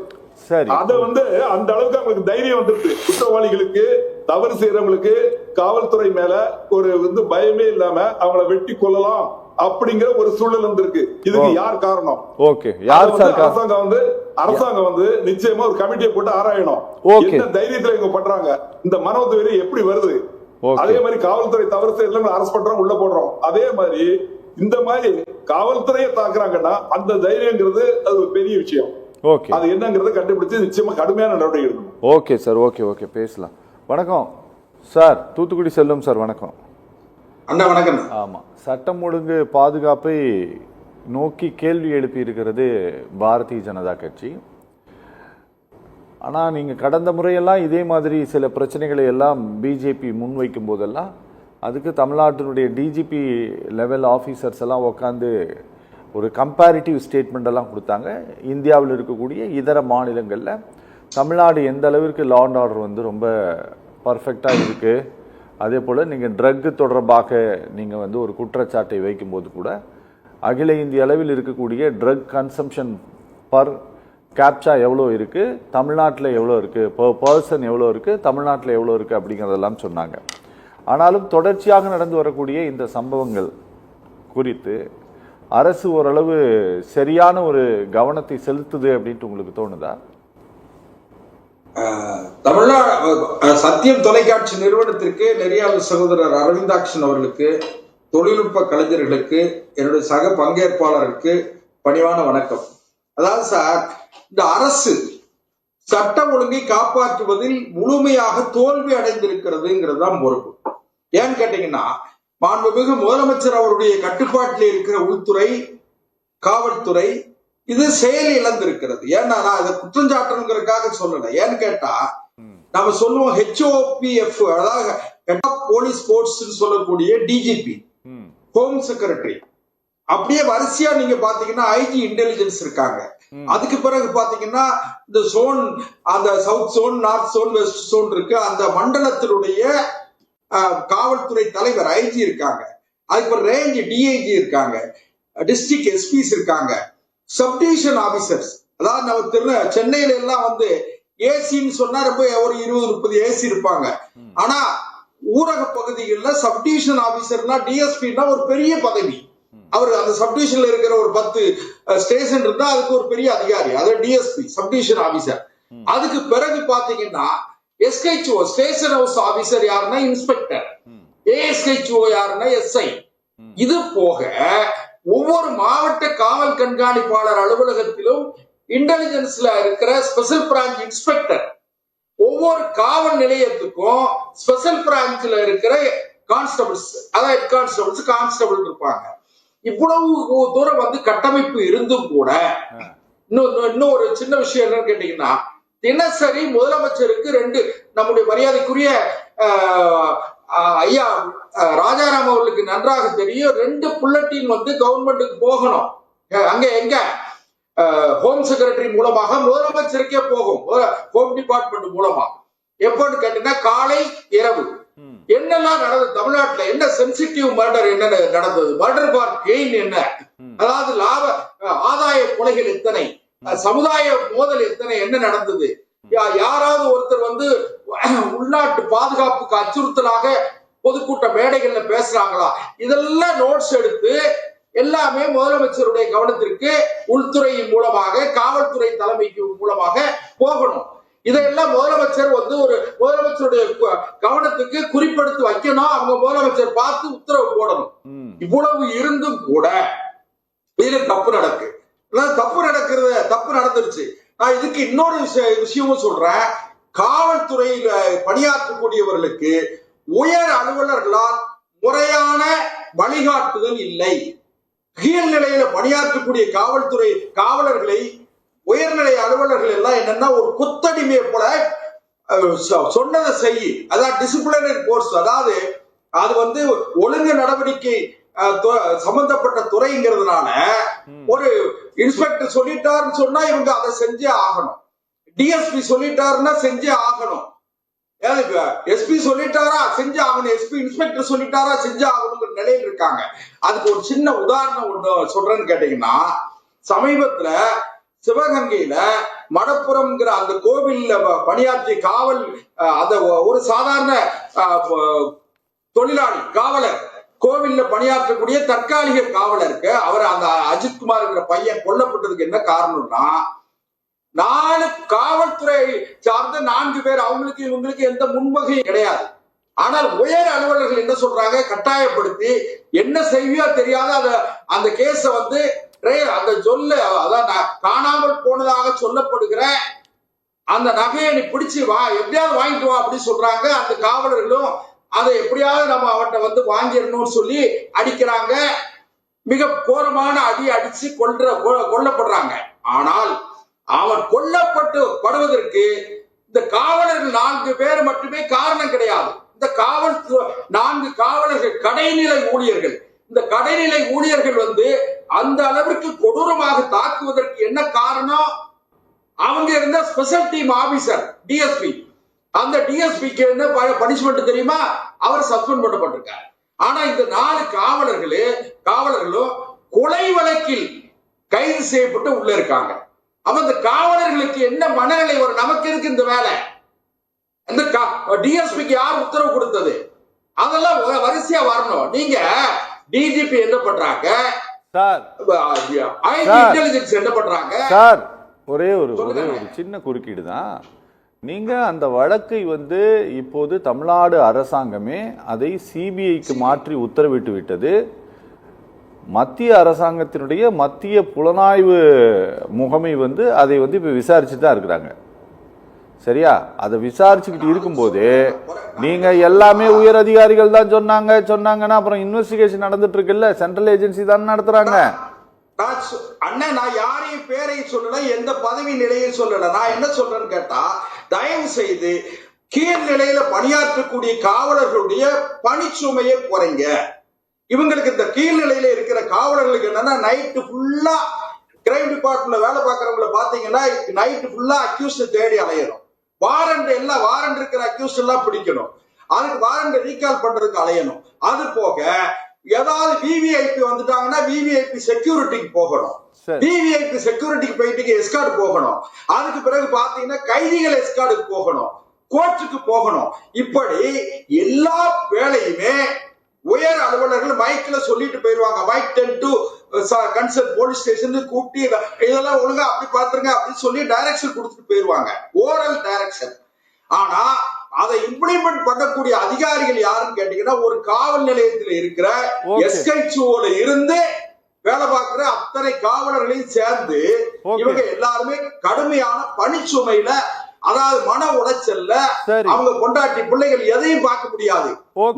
சரி. அத வந்து அந்த அளவுக்கு அவங்களுக்கு தைரியம் வந்துருது. குற்றவாளிகளுக்கு, தவறு செய்யறவங்களுக்கு காவல்துறை மேல ஒரு வந்து பயமே இல்லாம அவங்கள வெட்டி கொள்ளலாம் அப்படிங்கிற ஒரு சூழல் வந்திருக்கு. இதுக்கு யார் காரணம்? ஓகே, யார் சார்? அரசாங்கம் வந்து நிச்சயமா ஒரு கமிட்டியை போட்டு ஆராயணும். என்ன தைரியத்துல இவங்க பண்றாங்க, இந்த மனோதவரி எப்படி வருது? அதே மாதிரி காவல்துறை தவறு செய்யல அரசு பண்றோம், உள்ள போடுறோம். அதே மாதிரி இந்த மாதிரி காவல்துறையை தாக்குறாங்கன்னா அந்த தைரியங்கிறது அது ஒரு பெரிய விஷயம். ஓகே, அது என்னங்கறத கண்டுபிடிச்சு நிச்சயமா கடுமையான நடவடிக்கை எடுக்கணும். ஓகே சார், ஓகே பேசலாம். வணக்கம் சார், தூத்துக்குடி செல்லும் சார். வணக்கம் அண்ணா. வணக்கம். ஆமா, சட்டம் ஒழுங்கு பாதுகாப்பை நோக்கி கேள்வி எழுப்பி இருக்கிறது பாரதிய ஜனதா கட்சி. ஆனால் நீங்கள் கடந்த முறையெல்லாம் இதே மாதிரி சில பிரச்சனைகளை எல்லாம் பிஜேபி முன்வைக்கும் போதெல்லாம் அதுக்கு தமிழ்நாட்டினுடைய டிஜிபி லெவல் ஆஃபீஸர்ஸ் எல்லாம் உட்காந்து ஒரு கம்பேரிட்டிவ் ஸ்டேட்மெண்ட் எல்லாம் கொடுத்தாங்க. இந்தியாவில் இருக்கக்கூடிய இதர மாநிலங்களில் தமிழ்நாடு எந்த அளவிற்கு லா அண்ட் ஆர்டர் வந்து ரொம்ப பர்ஃபெக்டாக இருக்குது, அதே போல் நீங்கள் ட்ரக்கு தொடர்பாக நீங்கள் வந்து ஒரு குற்றச்சாட்டை வைக்கும்போது கூட அகில இந்திய அளவில் இருக்கக்கூடிய ட்ரக் கன்சம்ஷன் பர் கேப்சா எவ்வளோ இருக்குது, தமிழ்நாட்டில் எவ்வளோ இருக்குது, பர் பர்சன் எவ்வளோ இருக்குது, தமிழ்நாட்டில் எவ்வளோ இருக்குது அப்படிங்கிறதெல்லாம் சொன்னாங்க. ஆனாலும் தொடர்ச்சியாக நடந்து வரக்கூடிய இந்த சம்பவங்கள் குறித்து அரசு ஓரளவு சரியான ஒரு கவனத்தை செலுத்துது அப்படின்ட்டு உங்களுக்கு தோணுதா? தமிழ்நாடு சத்தியம் தொலைக்காட்சி நிறுவனத்திற்கு நெறியாளர் சகோதரர் அரவிந்தாக்ஷன் அவர்களுக்கு, தொழில்நுட்ப கலைஞர்களுக்கு, என்னுடைய சக பங்கேற்பாளருக்கு பணிவான வணக்கம். அதாவது சார், இந்த அரசு சட்டம் ஒழுங்கை காப்பாற்றுவதில் முழுமையாக தோல்வி அடைந்திருக்கிறதுங்கிறது தான் பொறுப்பு. ஏன்னு கேட்டீங்கன்னா, மாண்புமிகு முதலமைச்சர் அவருடைய கட்டுப்பாட்டில் இருக்கிற உள்துறை, காவல்துறை இது செயல் இழந்திருக்கிறது. ஏன்னா நான் அதை குற்றஞ்சாட்டணுங்கிறதுக்காக சொல்லல. ஏன்னு கேட்டா, நம்ம சொல்லுவோம் HOPF, அதாவது ஹெட் ஆஃப் போலீஸ் போர்ஸ் சொல்லக்கூடிய டிஜிபி, ஹோம் செக்ரட்டரி, அப்படியே வரிசையா நீங்க பாத்தீங்கன்னா ஐஜி இன்டெலிஜென்ஸ் இருக்காங்க. அதுக்கு பிறகு பாத்தீங்கன்னா இந்த சோன், அந்த south zone, north zone, west zone இருக்கு. அந்த மண்டலத்தினுடைய காவல்துறை தலைவர் ஐஜி இருக்காங்க. அதுக்கு ரேஞ்ச் டிஐஜி இருக்காங்க, டிஸ்ட்ரிக்ட் எஸ்பிஸ் இருக்காங்க, சப்டிவிஷன் ஆபீசர்ஸ். அதாவது நம்ம சென்னையில எல்லாம் வந்து ஏசின்னு சொன்னா ரொம்ப ஒரு 20-30 ஏசி இருப்பாங்க. ஆனா ஊரக பகுதிகளில் சப்டிவிஷன் ஆபீசர்னா டிஎஸ்பின்னா ஒரு பெரிய பதவி. அவர் அந்த சப்டிவிஷன்ல இருக்கிற ஒரு 10 ஸ்டேஷன் இருந்தா அதுக்கு ஒரு பெரிய அதிகாரி, அது டிஎஸ்பி, சப்டிவிஷன் ஆபீசர். அதுக்கு பிறகு பாத்தீங்கன்னா SHO, ஸ்டேஷன் ஹவுஸ் ஆபீசர் யாருன்னா இன்ஸ்பெக்டர், ASHO யாருன்னா SI. இது போக ஒவ்வொரு மாவட்ட காவல் கண்காணிப்பாளர் அலுவலகத்திலும் இன்டெலிஜென்ஸ்ல இருக்கிற ஸ்பெஷல் பிரான்ச் இன்ஸ்பெக்டர், ஒவ்வொரு காவல் நிலையத்துக்கும் ஸ்பெஷல் பிரான்ச்ல இருக்கிற கான்ஸ்டபிள்ஸ், அதாவது ஹெட் கான்ஸ்டபிள்ஸ், கான்ஸ்டபிள் இருப்பாங்க. இவ்வளவு தூரம் வந்து கட்டமைப்பு இருந்தும் கூட இன்னும் ஒரு சின்ன விஷயம் என்னன்னு கேட்டீங்கன்னா, தினசரி முதலமைச்சருக்கு 2, நம்முடைய மரியாதைக்குரிய ஐயா ராஜாராம் அவர்களுக்கு நன்றாக தெரியும், 2 புல்லட்டின் வந்து கவர்மெண்ட்டுக்கு போகணும். அங்க எங்க ஹோம் செக்ரட்டரி மூலமாக முதலமைச்சருக்கே போகும், ஹோம் டிபார்ட்மெண்ட் மூலமா. எப்பன்னு கேட்டீங்கன்னா காலை இரவு என்னெல்லாம் நடந்தது தமிழ்நாட்டுல, என்ன சென்சிட்டிவ் மர்டர் என்ன நடந்தது, மர்டர் ஃபார் கெயின் என்ன, அதாவது லாப ஆதாய கொலைகள் எத்தனை, சமுதாய மோதல் எத்தனை, என்ன நடந்தது, யாராவது ஒருத்தர் வந்து உள்நாட்டு பாதுகாப்புக்கு அச்சுறுத்தலாக பொதுக்கூட்ட மேடைகள்ல பேசுறாங்களா, இதெல்லாம் நோட்ஸ் எடுத்து எல்லாமே முதலமைச்சருடைய கவனத்திற்கு உள்துறையின் மூலமாக, காவல்துறை தலைமைக்கு மூலமாக போகணும். இதையெல்லாம் முதலமைச்சர் வந்து ஒரு முதலமைச்சருடைய கவனத்துக்கு குறிப்பெடுத்து வைக்கணும். அவங்க முதலமைச்சர் பார்த்து உத்தரவு போடணும். இவ்வளவு இருந்தும் கூட இதுல தப்பு நடக்கு, தப்பு நடந்துருச்சு. நான் இதுக்கு இன்னொரு விஷயமும் சொல்றேன். காவல்துறையில பணியாற்றக்கூடியவர்களுக்கு உயர் அலுவலர்களால் முறையான வழிகாட்டுதல் இல்லை. கீழ் நிலையில பணியாற்றக்கூடிய காவல்துறை காவலர்களை உயர்நிலை அலுவலர்கள் எல்லாம் என்னன்னா ஒரு கொத்தடிமையை போல சொன்னதை செய்யி, அதாவது டிசிப்ளினரி கோர்ஸ், அதாவது அது வந்து ஒழுங்கு நடவடிக்கை சம்பந்தப்பட்ட துறைங்கிறதுனால ஒரு இன்ஸ்பெக்டர் சொல்லிட்டாருன்னு சொன்னா இவங்க அதை செஞ்சே ஆகணும், டிஎஸ்பி சொல்லிட்டாருன்னா செஞ்சே ஆகணும், எஸ்பி சொல்லிட்டாரா செஞ்சு ஆகணும், எஸ்பி இன்ஸ்பெக்டர் சொல்லிட்டாரா செஞ்சு ஆகணுங்கிற நிலையில் இருக்காங்க. அதுக்கு ஒரு சின்ன உதாரணம் ஒண்ணு சொல்றேன்னு கேட்டீங்கன்னா, சமீபத்துல சிவகங்கையில மடப்புறம்ங்கிற அந்த கோவில்ல பணியாற்றிய காவல் அந்த ஒரு சாதாரண தொழிலாளி காவலர், கோவில்ல பணியாற்றக்கூடிய தற்காலிக காவலருக்கு அவர் அந்த அஜித்குமார் பையன் கொல்லப்பட்டதுக்கு என்ன காரணம்னா, 4 காவல்துறை சார்ந்த 4 பேர், அவங்களுக்கு இவங்களுக்கு எந்த முன்வகையும் கிடையாது. ஆனால் உயர் அலுவலர்கள் என்ன சொல்றாங்க, கட்டாயப்படுத்தி என்ன செய்வியோ தெரியாத அந்த கேஸ வந்து அந்த அதான் காணாமல் போனதாக சொல்லப்படுகிற அந்த நகையை நீ பிடிச்சு வா, எப்படியாவது வாங்கிட்டு வா அப்படின்னு சொல்றாங்க. அந்த காவலர்களும் அதை எப்படியாவது நம்ம அவன்கிட்ட வந்து வாங்கிடணும்னு சொல்லி அடிக்கிறாங்க. மிக கோரமான அடி அடிச்சு கொல்லப்படுறாங்க. ஆனால் அவன் கொல்லப்படுவதற்கு இந்த காவலர்கள் 4 பேர் மட்டுமே காரணம் கிடையாது. இந்த 4 காவலர்கள் கடைநிலை ஊழியர்கள். இந்த கடைநிலை ஊழியர்கள் வந்து அந்த அளவிற்கு கொடூரமாக தாக்குவதற்கு என்ன காரணம், அவங்க இருந்த ஸ்பெஷல் டீம் ஆபீசர் டிஎஸ்பி. அந்த டிஎஸ்பிக்கு என்ன பனிஷ்மெண்ட் தெரியுமா, அவர் சஸ்பெண்ட் பண்ணப்பட்டிருக்கார். ஆனா இந்த 4 காவலர்களும் கொலை வழக்கில் கைது செய்யப்பட்டு உள்ள இருக்காங்க. அப்ப இந்த காவலர்களுக்கு என்ன மனநிலை வரும், நமக்கு இருக்கு இந்த வேலை, இந்த டிஎஸ்பிக்கு யார் உத்தரவு கொடுத்தது, அதெல்லாம் வரிசையா வரணும். நீங்க டிஜிபி என்ன பண்றாங்க சார், இன்டெலிஜென்ஸ் என்ன பண்றாங்க சார், ஒரே ஒரு சின்ன குறுக்கீடு தான். நீங்க அந்த வழக்கை வந்து இப்போது தமிழ்நாடு அரசாங்கமே அதை சிபிஐக்கு மாற்றி உத்தரவிட்டு விட்டது. மத்திய அரசாங்கத்தினுடைய மத்திய புலனாய்வு முகமை வந்து அதை வந்து இப்ப விசாரிச்சுட்டு தான் இருக்கிறாங்க. சரியா? அதை விசாரிச்சுக்கிட்டு இருக்கும்போது நீங்க எல்லாமே உயர் அதிகாரிகள் தான் சொன்னாங்கன்னா அப்புறம் இன்வெஸ்டிகேஷன் நடந்துட்டு இருக்குல்ல, சென்ட்ரல் ஏஜென்சி தான் நடத்துறாங்க. அண்ணா, நான் யாரையும் பேரையும் சொல்லல, எந்த பதவி நிலையும் சொல்லல. நான் என்ன சொல்றேன்னு கேட்டா, தயவு செய்து கீழ் நிலையில பணியாற்றக்கூடிய காவலர்களுடைய பணிச்சுமையை குறைங்க. இவங்களுக்கு இந்த கீழ் நிலையில இருக்கிற காவலர்களுக்கு என்னன்னா, நைட்டு ஃபுல்லா கிரைம் டிபார்ட்மெண்ட்ல வேலை பார்க்கறவங்களை பாத்தீங்கன்னா நைட்டு ஃபுல்லா அக்யூஸ்ட் தேடி அலையணும். வாரண்ட் இருக்கிற அக்யூஸ்ட் எல்லாம் பிடிக்கணும். அதுக்கு வாரண்ட் ரீகால் பண்றதுக்கு அலையணும். அது போக ஏதாவது விவிஐபி வந்துட்டாங்கன்னா விவிஐபி செக்யூரிட்டிக்கு போகணும். விவிஐபி செக்யூரிட்டிக்கு போயிட்டு எஸ்கார்ட் போகணும். அதுக்கு பிறகு பாத்தீங்கன்னா கைதிகள் எஸ்கார்டுக்கு போகணும், கோர்ட்டுக்கு போகணும். இப்படி எல்லா வேலையுமே உயர் அலுவலர்கள் மைக்ல சொல்லிட்டு போயிருவாங்க. Mike 10 to concern police station கூப்பிட்டு இதெல்லாம் ஒழுங்கா அப்படி பாத்துருங்க அப்படின்னு சொல்லி டைரக்ஷன் கொடுத்துட்டு போயிருவாங்க, ஓரல் டைரக்ஷன். ஆனா அதை இம்ப்ளிமெண்ட் பண்ணக்கூடிய அதிகாரிகள் யாருன்னு கேட்டீங்கன்னா, ஒரு காவல் நிலையத்தில் இருக்கிற எஸ்ஹெச்ஓல இருந்து வேலை பார்க்கிற அத்தனை காவலர்களையும் சேர்ந்து இவங்க எல்லாருமே கடுமையான பணிச்சுமையில, அதாவது மன உளைச்சல்ல, அவங்க கொண்டாட்டி பிள்ளைகள் எதையும் பார்க்க முடியாது.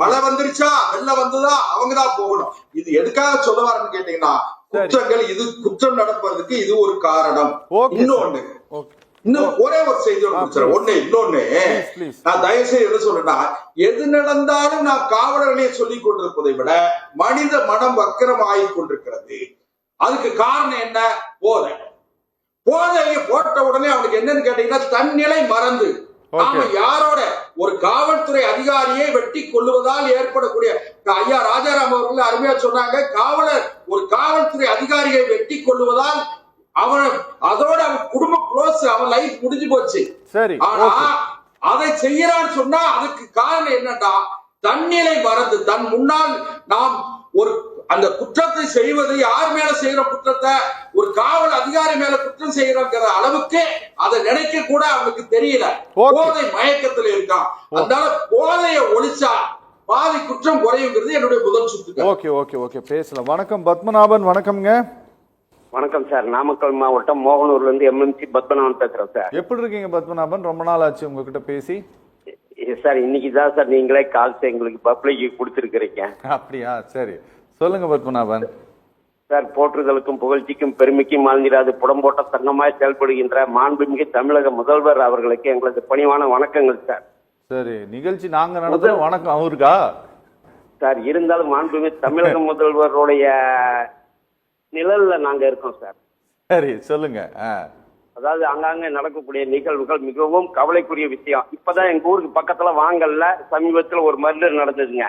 மழை வந்துருச்சா, வெள்ளம் வந்துதா, அவங்கதான் போகணும். இது எதுக்காக சொல்ல வரேன்னு கேட்டீங்கன்னா, குற்றங்கள் இது குற்றம் நடப்பதற்கு இது ஒரு காரணம். இன்னும் ஒரே ஒரு செய்தியோட முடிச்சிடறேன். இன்னொன்னு நான் தயவு செய்து என்ன சொல்றேன்னா, எது நடந்தாலும் நாம் காவலர்களையே சொல்லிக் கொண்டிருப்பதை விட மனித மனம் வக்கரமாகிக் கொண்டிருக்கிறது. அதுக்கு காரணம் என்ன? போதையை போட்ட உடனே அவனுக்கு என்னன்னு கேட்டீங்கன்னா, தன்னிலை மறந்து நாம யாரோட ஒரு காவல்துறை அதிகாரியை வெட்டி கொள்ளுவதால் ஏற்படக்கூடிய, ஐயா ராஜாராம் அவர்கள் அருமையா சொன்னாங்க, ஒரு காவல்துறை அதிகாரியை வெட்டி கொள்ளுவதால் அதோட அவன் குடும்ப க்ளோஸ், அவன் லைஃப் முடிஞ்சு போச்சு. ஆனா அதை செய்யறான்னு சொன்னா அதுக்கு காரணம் என்னன்னா, தன்னிலை மறந்து தன் முன்னால் நாம் ஒரு அந்த குற்றத்தை செய்வது, யார் மேல செய்யற குற்றத்தை, ஒரு காவல் அதிகாரி மேல குற்றம் செய்யறோங்கிற அளவுக்கு அதை நினைக்க கூட அவனுக்கு தெரியல. போதை மயக்கத்தில் இருக்கான். அதனால போதையை ஒழிச்சா பாதி குற்றம் குறையுங்கிறது என்னுடைய முதல் சுத்து. ஓகே பேசலாம். வணக்கம் பத்மநாபன். வணக்கம்ங்க. வணக்கம் சார். நாமக்கல் மாவட்டம் மோகனூர்ல இருந்து எம்எம்சி பத்மநாபன் பேசுறேன் சார். எப்படி இருக்கீங்க பத்மநாபன்? ரொம்ப நாள் ஆச்சு உங்ககிட்ட பேசி. சார் இன்னைக்கு தான் சார் நீங்களே கால்ஸ் எங்களுக்கு பப்ளிக்கு கொடுத்துருக்கிறீங்க. அப்படியா? சரி சொல்லுங்க பத்மநாபன். சார், போற்றுதலுக்கும் புகழ்ச்சிக்கும் பெருமைக்கும் மாழ்ந்திராது புடம்போட்ட தங்கமாய் செயல்படுகின்ற மாண்புமிகு தமிழக முதல்வர் அவர்களுக்கு எங்களது பணிவான வணக்கங்கள் சார். சரி, நிகழ்ச்சி நாங்க நடத்துற வணக்கம் அவருக்கா சார்? இருந்தாலும் மாண்புமிகு தமிழக முதல்வருடைய நிழல்ல நாங்க இருக்கோம் சார். சரி சொல்லுங்க. அதாவது அங்கங்க நடக்கக்கூடிய நிகழ்வுகள் மிகவும் கவலைக்குரிய விஷயம். இப்பதான் எங்க ஊருக்கு பக்கத்துல வாங்கல்ல சமீபத்துல ஒரு மர்டர் நடந்ததுங்க.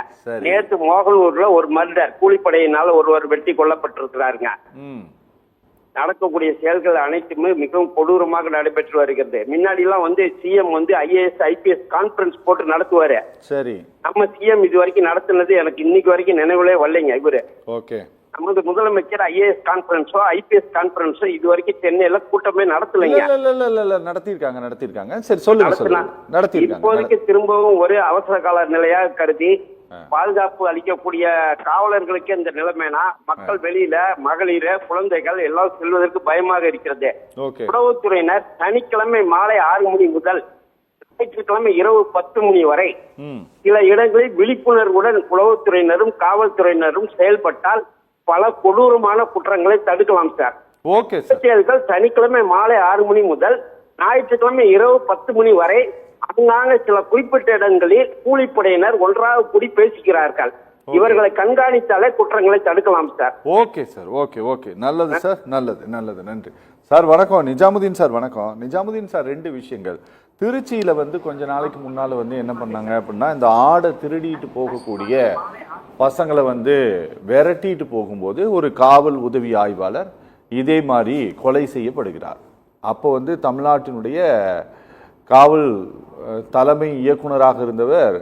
நேற்று மோகனூர்ல ஒரு மர்டர், கூலிப்படையினால ஒருவர் வெட்டி கொல்லப்பட்டிருக்கிறாருங்க. நடக்கக்கூடிய செயல்கள் அனைத்துமே மிகவும் கொடூரமாக நடைபெற்று வருகிறது. முன்னாடி எல்லாம் வந்து சிஎம் வந்து ஐஏஎஸ் ஐபிஎஸ் கான்பரன்ஸ் போட்டு நடத்துவாரு. சரி, நம்ம சிஎம் இது வரைக்கும் நடத்துனது எனக்கு இன்னைக்கு வரைக்கும் நினைவுலே வரலைங்க. இவரு ஓகே, நமது முதலமைச்சர் ஐஏஎஸ் கான்பரன்ஸோ ஐபிஎஸ் கான்பரன்ஸோ இது வரைக்கும் சென்னையில கூட்டமே நடத்தலைங்க. நடத்திருக்காங்க. சரி, சொல்லுங்க. இப்போதைக்கு திரும்பவும் ஒரு அவசர கால நிலையாக கருதி பாதுகாப்பு அளிக்கக்கூடிய காவலர்களுக்கு இந்த நிலைமைனா மக்கள் வெளியில மகளிர் குழந்தைகள் எல்லாம் செல்வதற்கு பயமாக இருக்கிறது. உளவுத்துறையினர் சனிக்கிழமை மாலை 6 மணி முதல் ஞாயிற்றுக்கிழமை இரவு 10 மணி வரை சில இடங்களில் விழிப்புணர்வுடன் உளவுத்துறையினரும் காவல்துறையினரும் செயல்பட்டால் பல கொடூரமான குற்றங்களை தடுக்கலாம் சார். செயல்கள் சனிக்கிழமை மாலை 6 மணி முதல் ஞாயிற்றுக்கிழமை இரவு 10 மணி வரை அங்காங்க சில குறிப்பிட்ட இடங்களில் கூலிப்படையினர் ஒன்றாக கூடி பேசிக்கிறார்கள். இவர்களை கண்காணித்தாலே குற்றங்களை தடுக்கலாம் சார். ஓகே சார், ஓகே, நல்லது சார், நல்லது, நன்றி சார். வணக்கம் நிஜாமுதீன் சார். வணக்கம் நிஜாமுதீன் சார். 2 விஷயங்கள். திருச்சியில வந்து கொஞ்ச நாளைக்கு முன்னால வந்து என்ன பண்ணாங்க அப்படின்னா, இந்த ஆடை திருடிட்டு போகக்கூடிய பசங்களை வந்து விரட்டிட்டு போகும்போது ஒரு காவல் உதவி ஆய்வாளர் இதே மாதிரி கொலை செய்யப்படுகிறார். அப்போ வந்து தமிழ்நாட்டினுடைய காவல் தலைமை இயக்குனராக இருந்தவர்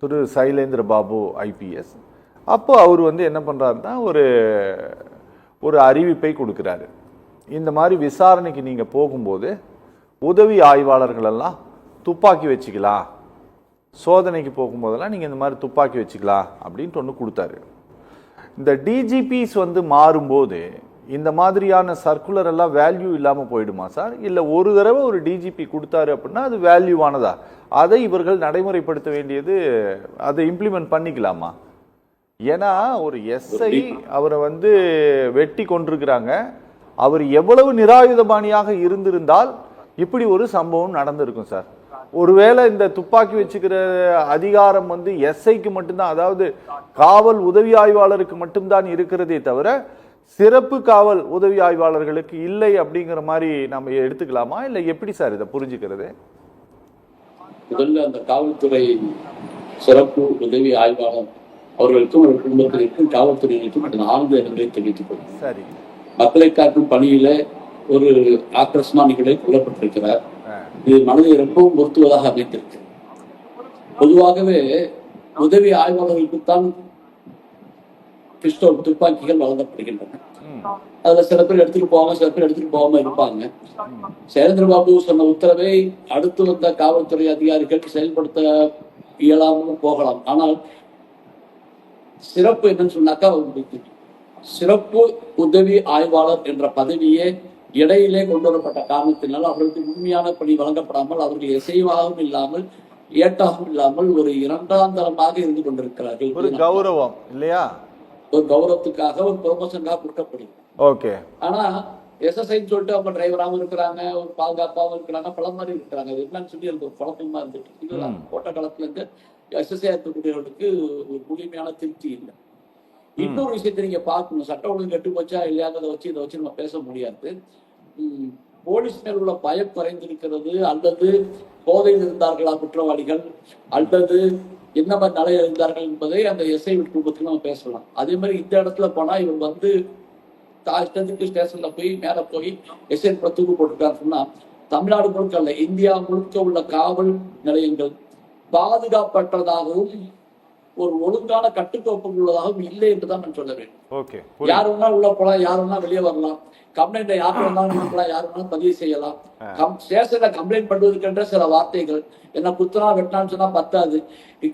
திரு சைலேந்திர பாபு ஐபிஎஸ். அப்போ அவர் வந்து என்ன பண்ணுறாருன்னா ஒரு அறிவிப்பை கொடுக்குறாரு. இந்த மாதிரி விசாரணைக்கு நீங்கள் போகும்போது உதவி ஆய்வாளர்களெல்லாம் துப்பாக்கி வச்சுக்கலாம், சோதனைக்கு போகும்போதெல்லாம் நீங்கள் இந்த மாதிரி துப்பாக்கி வச்சுக்கலாம் அப்படின்ட்டு ஒன்று கொடுத்தாரு. இந்த டிஜிபிஸ் வந்து மாறும்போது இந்த மாதிரியான சர்க்குலர் எல்லாம் வேல்யூ இல்லாமல் போயிடுமா சார்? இல்லை ஒரு தடவை ஒரு டிஜிபி கொடுத்தாரு அப்படின்னா அது வேல்யூவானதா? அதை இவர்கள் நடைமுறைப்படுத்த வேண்டியது, அதை இம்ப்ளிமெண்ட் பண்ணிக்கலாமா? ஏன்னா ஒரு எஸ்ஐ அவரை வந்து வெட்டி கொண்டிருக்கிறாங்க. அவர் எவ்வளவு நிராயுதபாணியாக இருந்திருந்தால் இப்படி ஒரு சம்பவம் நடந்திருக்கும் சார். ஒருவேளை இந்த துப்பாக்கி வச்சுக்கிற அதிகாரம் வந்து எஸ்ஐக்கு மட்டும்தான், அதாவது காவல் உதவி ஆய்வாளருக்கு மட்டும்தான் இருக்கிறதே தவிர சிறப்பு காவல் உதவி ஆய்வாளர்களுக்கு இல்லை அப்படிங்கிற மாதிரி நம்ம எடுத்துக்கலாமா? இல்லை எப்படி சார் இதை புரிஞ்சுக்கிறது? முதல்ல அந்த காவல்துறை சிறப்பு உதவி ஆய்வாளர் அவர்களுக்கும் ஒரு குடும்பத்திற்கும் காவல்துறையினருக்கும் ஆழ்ந்த நன்றியை தெரிவித்துக் கொள்கிறேன். சரி, மக்களை காக்கும் பணியில ஒரு ஆக்ரஸ்மா நிகழ்வை கொல்லப்பட்டிருக்கிறார். இது மனதை ரொம்பவும் பொருத்துவதாக அமைந்திருக்கு. பொதுவாகவே உதவி ஆய்வாளர்களுக்குத்தான் பிஸ்டோல் துப்பாக்கிகள் வழங்கப்படுகின்றன. அதுல சில பேர் எடுத்துட்டு போவாங்க, சில பேர் எடுத்துட்டு போகாம இருப்பாங்க. சைலேந்திர பாபு சொன்ன உத்தரவை அடுத்து வந்த காவல்துறை அதிகாரிகள் செயல்படுத்த இயலாமல் போகலாம். ஆனால் சிறப்பு என்னன்னு சொன்னாக்கா, சிறப்பு உதவி ஆய்வாளர் என்ற பதவியே இடையிலே கொண்டு வரப்பட்ட காரணத்தினால் அவர்களுக்கு முழுமையான பணி வழங்கப்படாமல் அவர்கள் எசைவாகவும் இல்லாமல் ஏட்டாகவும் இல்லாமல் ஒரு இரண்டாம் தரமாக இருந்து கொண்டிருக்கிறார்கள். ஒரு கௌரவம் இல்லையா? ஒரு கௌரவத்துக்காக ஒரு ப்ரொமோஷனுக்காக கொடுக்கப்படுது. ஓகே. ஆனா எஸ்எஸ்ஐன்னு சொல்லிட்டு அவங்க டிரைவராகவும் இருக்கிறாங்க, ஒரு பாதுகாப்பாகவும் இருக்கிறாங்க, பல மாதிரி இருக்கிறாங்க. இது என்னன்னு சொல்லி எனக்கு ஒரு குழப்பமா இருந்துட்டு இருக்கு. போட்ட காலத்துல இருந்து எஸ்எஸ்ஐ இருக்கக்கூடியவர்களுக்கு ஒரு முழுமையான திருப்தி இல்லை. இன்னொரு விஷயத்தை நீங்க பார்க்கணும். சட்ட ஒழுங்கு கெட்டு போச்சா இல்லையாங்கிறத வச்சு இதை வச்சு நம்ம பேச முடியாது. போலீஸ் மேல் உள்ள பயம் குறைந்திருக்கிறது, அல்லது போதையில் இருந்தார்களா குற்றவாளிகள், அல்லது என்ன மாதிரி நிலையில் இருந்தார்கள் என்பதை அந்த எஸ்ஐ குடும்பத்துக்கு நம்ம பேசலாம். அதே மாதிரி இந்த இடத்துல போனா இவங்க வந்து இஷ்டத்துக்கு ஸ்டேஷன்ல போய் மேல போய் எஸ்ஐ தூக்கு போட்டுருக்கான்னு சொன்னா, தமிழ்நாடு முழுக்க அல்ல, இந்தியா முழுக்க உள்ள காவல் நிலையங்கள் பாதுகாப்பற்றதாகவும் ஒரு ஒழுங்கான கட்டுக்கோப்பு உள்ளதாகவும் இல்லை என்றுதான் நான் சொல்ல வேண்டும். யார் வேணா உள்ள போலாம், யார் வேணா வெளியே வரலாம், கம்ப்ளைண்ட் யார் வேணாலும் கொடுக்கலாம், யார் வேணாலும் பதிவு செய்யலாம். ஸ்டேஷன்ல கம்ப்ளைண்ட் பண்ணுவதற்கென்ற சில வார்த்தைகள், என்ன குத்துனா வெட்டினான்னு சொன்னா பத்தாது,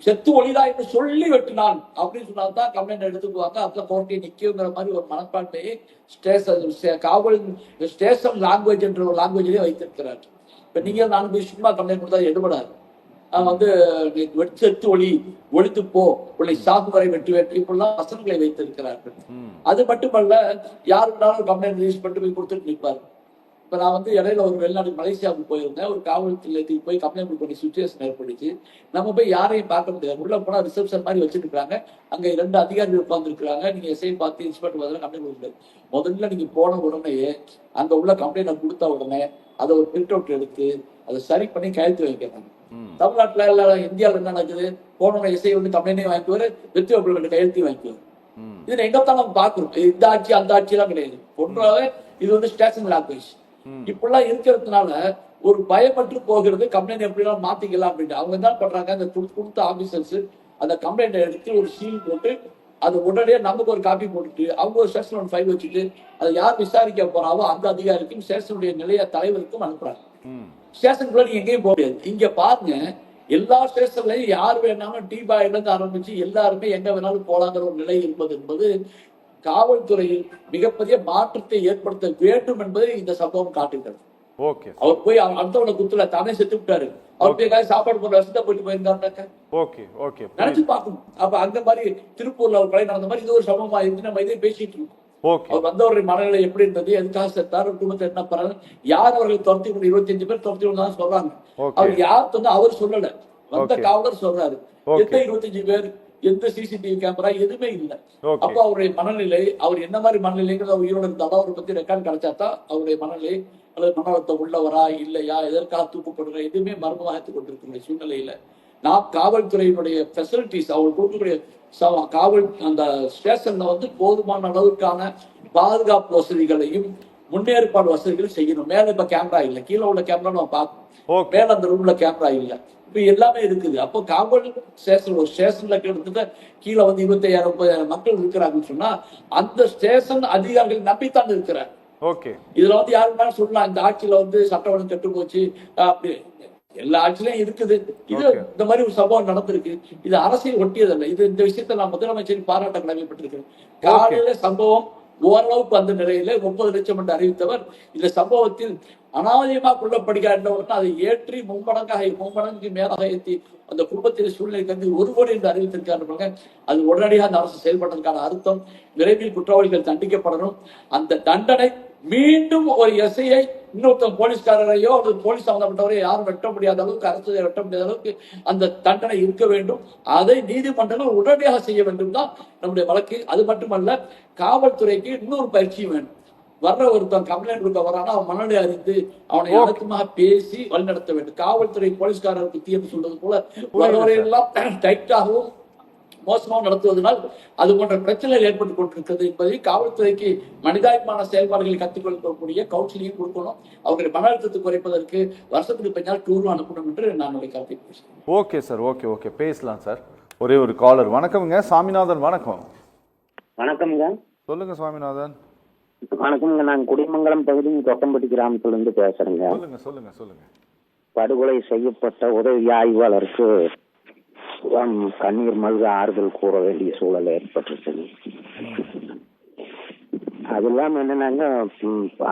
செத்து ஒளிதா என்று சொல்லி வெட்டினான் அப்படின்னு சொன்னால்தான் கம்ப்ளைண்ட் எடுத்துக்குவாங்க. அதுல கோர்ட்டை நிக்குங்கிற மாதிரி ஒரு மனப்பான்மையை காவல் ஸ்டேஷன் லாங்குவேஜ் என்ற ஒரு லாங்குவேஜ்லயே வைத்திருக்கிறார். இப்ப நீங்க நான் போய் சும்மா கம்ப்ளைண்ட் கொடுத்தா எடுபடாது. வந்து செத்து ஒழித்து போ, உன்னை சாகு வரை வெற்றி இப்படிலாம் வசனங்களை வைத்திருக்கிறார்கள். அது மட்டுமல்ல, யாரு வேணாலும் கம்ப்ளைண்ட் ரிஜிஸ்டர் பண்ணிட்டு போய் கொடுத்துட்டு நிற்பாரு. இப்ப நான் வந்து இடையில ஒரு வெளிநாடு மலேசியாவுக்கு போயிருந்தேன். ஒரு காவல் நிலையத்துக்கு போய் கம்ப்ளைண்ட் பண்ணி சுச்சுவேஷன் ஏற்படுச்சு. நம்ம போய் யாரையும் பார்க்க முடியாது. உள்ள போனா ரிசப்ஷன் மாதிரி வச்சிருக்காங்க, அங்க 2 அதிகாரிகள் உட்கார்ந்து இருக்கிறாங்க. நீங்க எஸ்ஐ பார்த்து இன்ஸ்பெக்டர் பார்த்து கம்ப்ளைண்ட் கொடுக்க முடியாது. முதல்ல நீங்க போன உடனே அங்க உள்ள கம்ப்ளைண்ட் கொடுத்த உடனே அதை ஒரு பிரிண்ட் அவுட் எடுத்து அதை சரி பண்ணி கையெழுத்து வைக்கிறாங்க. தமிழ்நாட்டுல இந்தியாவில் என்ன நடக்குது? போன எஸ்ஐ வந்து கம்ப்ளைண்டையும் வாங்கிக்குவாரு, வெற்றி வாய்ப்பு கையெழுத்தையும் வாங்கிக்குவாரு. இதுல எங்கத்தான் நம்ம பாக்குறோம். இந்த ஆட்சி அந்த ஆட்சி எல்லாம் கிடையாது. பொன்றாவே இது வந்து ஸ்டேஷன் லாங்குவேஜ். இப்படிலாம் இருக்கிறதுனால ஒரு பயப்பட்டு போகிறது, கம்ப்ளைண்ட் எப்படிலாம் மாத்திக்கலாம் அப்படின்ட்டு. அவங்க என்ன பண்றாங்க, அந்த கொடுத்த ஆபீசர்ஸ் அந்த கம்ப்ளைண்ட் எடுத்து ஒரு சீல் போட்டு அது உடனே நமக்கு ஒரு காப்பி போட்டுட்டு அவங்க ஒரு ஸ்டேஷன் ஒன்று ஃபைல் வச்சுட்டு அதை யார் விசாரிக்க போறாவோ அந்த அதிகாரிக்கும் ஸ்டேஷனுடைய நிலைய தலைவருக்கும் அனுப்புறாங்க. ஸ்டேஷனுக்குள்ள நீங்க எங்கேயும் போக முடியாது. இங்க பாருங்க, எல்லா ஸ்டேஷன்லயும் யார் வேணாலும் டீ பாயில இருந்து ஆரம்பிச்சு எல்லாருமே எங்க வேணாலும் போலாங்கிற ஒரு நிலை இருப்பது என்பது காவல்துறையில் மிகப்பெரிய மாற்றத்தை ஏற்படுத்த வேண்டும் என்பதை இந்த சம்பவம் காட்டுகிறது. அவர் போய் அடுத்தவனை குத்துல தானே செத்து விட்டாரு. அவர் போய் சாப்பாடு போற வருஷத்தை போயிட்டு போயிருந்தாருனாக்க நினைச்சு பார்க்கணும். அப்ப அந்த மாதிரி திருப்பூர்ல ஒரு கொலை நடந்த மாதிரி இது ஒரு சம்பவமா இருந்து நம்ம இதே பேசிட்டு இருக்கோம். அவர் வந்தவருடைய மனநிலை எப்படி இருந்தது, எதுக்காக செத்தாரு, குடும்பத்தை என்ன பண்ணாரு, யார் அவர்கள் துரத்தி கொண்டு 25 பேர் துரத்தி கொண்டு சொல்றாங்க. அவர் யார் சொன்னா அவர் சொல்லல, வந்த காவலர் சொல்றாரு. எந்த 25 பேர், எந்த சிசிடிவி கேமரா எதுவுமே இல்லை. அப்ப அவருடைய மனநிலை, அவர் என்ன மாதிரி மனநிலைங்கிறது உயிரோடு இருந்தாலும் அவரை பத்தி ரெக்கார்டு கிடைச்சாதான் அவருடைய மனநிலை அல்லது மன அழுத்தம் உள்ளவரா இல்லையா, எதற்காக தூக்கப்படுற எதுவுமே மர்மமாகத்து கொண்டிருக்கிற சூழ்நிலையில நாம் காவல்துறையினுடைய ஃபெசிலிட்டிஸ் அவர் கொடுக்கக்கூடிய காவல் அந்த ஸ்டேஷன்ல வந்து போதுமான அளவுக்கான பாதுகாப்பு வசதிகளையும் முன்னேற்பாடு வசதிகள் செய்யணும். மேல இப்ப கேமரா இல்லை, கீழே உள்ள கேமரா நம்ம பார்க்கணும், மேல அந்த ரூம்ல கேமரா இல்லை, இப்ப எல்லாமே இருக்குது. அப்போ காவல் ஸ்டேஷன் ஒரு ஸ்டேஷன்ல கிட்டத்தட்ட கீழே வந்து 25,000-30,000 மக்கள் இருக்கிறாங்கன்னு சொன்னா அந்த ஸ்டேஷன் அதிகாரிகள் நம்பித்தான் இருக்கிறார். இதுல வந்து யாருன்னா சொல்லலாம் இந்த ஆட்சியில வந்து சட்டம் ஒழுங்கு கெட்டு போச்சு அப்படி, எல்லா ஆட்சியிலும் இருக்குது. இது இந்த மாதிரி ஒரு சம்பவம் நடந்திருக்கு. இது அரசியல் ஒட்டியதல்ல. இது இந்த விஷயத்த நான் முதலமைச்சரின் பாராட்ட கடமைப்பட்டிருக்கிறேன். காலையில சம்பவம் ஓரளவுக்கு அந்த நிலையில 30 லட்சம் என்று அறிவித்தவர் இந்த சம்பவத்தில் அனாவசியமா கொல்லப்படுகிறார் அதை ஏற்றி மும்மடங்கு மேலாக ஏற்றி அந்த குடும்பத்தின் சூழ்நிலை கருதி 1 கோடி என்று அறிவித்திருக்காரு. அது உடனடியாக அந்த அரசு செயல்படுறதுக்கான அர்த்தம் விரைவில் குற்றவாளிகள் தண்டிக்கப்படணும். அந்த தண்டனை மீண்டும் ஒரு எஸ்ஐயை இன்னொருத்தன் போலீஸ்காரரையோ அல்லது போலீஸ் சம்பந்தப்பட்டவரையோ யாரும் வெட்ட முடியாத அளவுக்கு, அரசு வெட்ட முடியாத அளவுக்கு அந்த தண்டனை இருக்க வேண்டும். அதை நீதிமன்றங்கள் உடனடியாக செய்ய வேண்டும் தான் நம்முடைய வழக்கு. அது மட்டுமல்ல, காவல்துறைக்கு இன்னொரு பயிற்சி வேணும். வர்ற ஒருத்தன் கம்ப்ளைண்ட் கொடுக்க வரானா அவன் மனநிலை அறிந்து அவனை அழுத்தமாக பேசி வழிநடத்த வேண்டும். காவல்துறை போலீஸ்காரர் புத்தியம் சொல்றது போல வர்றவரையெல்லாம் டைட்டாகவும் மோசமாக நடத்துவதனால் அது போன்ற பிரச்சனைகள் ஏற்பட்டுக் கொண்டிருக்கிறது என்பதை காவல்துறைக்கு மனிதாபிமான செயல்பாடுகளை கற்றுக் கொடுக்கக்கூடிய கவுன்சிலிங் கொடுக்கணும். அவர்களுடைய மன அழுத்தத்தை குறைப்பதற்கு வருஷத்துக்கு பின்னால் டூர் அனுப்பணும் என்று நான் கருத்தை பேசுகிறேன். ஓகே சார், ஓகே பேசலாம் சார். ஒரே ஒரு காலர். வணக்கம்ங்க சாமிநாதன். வணக்கம். வணக்கம்ங்க. சொல்லுங்க சாமிநாதன். வணக்கம்ங்க. நான் குடிமங்கலம் பகுதி கொட்டம்பட்டி கிராமத்துல இருந்து பேசுறேங்க. சொல்லுங்க. படுகொலை செய்யப்பட்ட உதவி ஆய்வாளருக்கு கண்ணீர் மல்க ஆறுதல் கூற வேண்டிய சூழல் ஏற்பட்டிருக்கு. அது இல்லாம என்னன்னாங்க,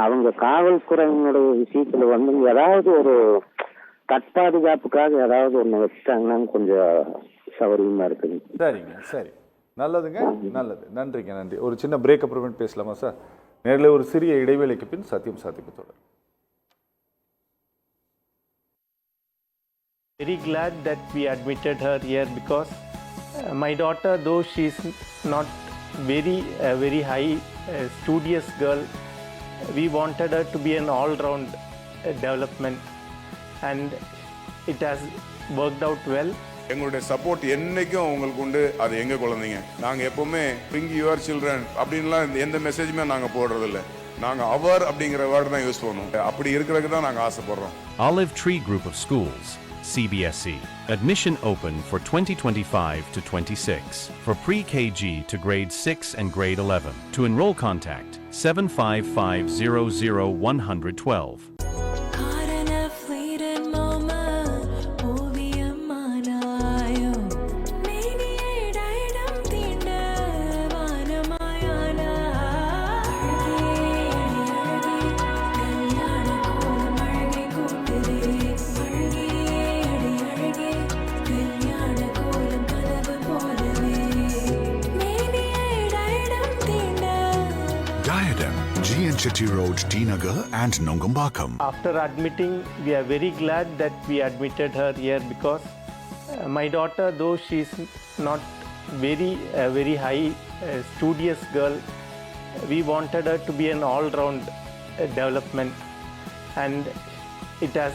அவங்க காவல்துறையினுடைய விஷயத்துல வந்து ஏதாவது ஒரு தற்பாதுகாப்புக்காக ஏதாவது ஒண்ணு வச்சுட்டாங்கன்னா கொஞ்சம் சௌகரியமா இருக்குங்க. சரி, நல்லதுங்க, நல்லது. நன்றி. ஒரு சின்ன பிரேக் அப்புறம் பேசலாமா சார்? நேரில் ஒரு சிறிய இடைவேளைக்கு பின் சத்தியம் சாத்தியத்தோட. Very glad that we admitted her here because my daughter, though she is not very high studious girl, we wanted her to be an all-round development and it has worked out well. எங்களுடைய support என்னைக்கும் உங்களுக்கு உண்டு. அது எங்க குழந்தைங்க. நாங்க எப்பவுமே bring your children அப்படின்லாம் எந்த மெசேஜுமே நாங்க போடுறதில்ல. நாங்க அவர் அப்படிங்கிற வேர்டு தான் யூஸ் பண்ணுவோம். அப்படி இருக்கிறதுக்கு தான் நாங்க ஆசைப்படுறோம். Olive Tree Group of Schools, CBSE. Admission open for 2025 to 26 for pre-KG to grade 6 and grade 11. To enroll, contact 755-00112. Chetty Road, T Nagar and Nongambakam. After admitting, we are very glad that we admitted her here because my daughter, though she is not very high studious girl, we wanted her to be an all-round development and it has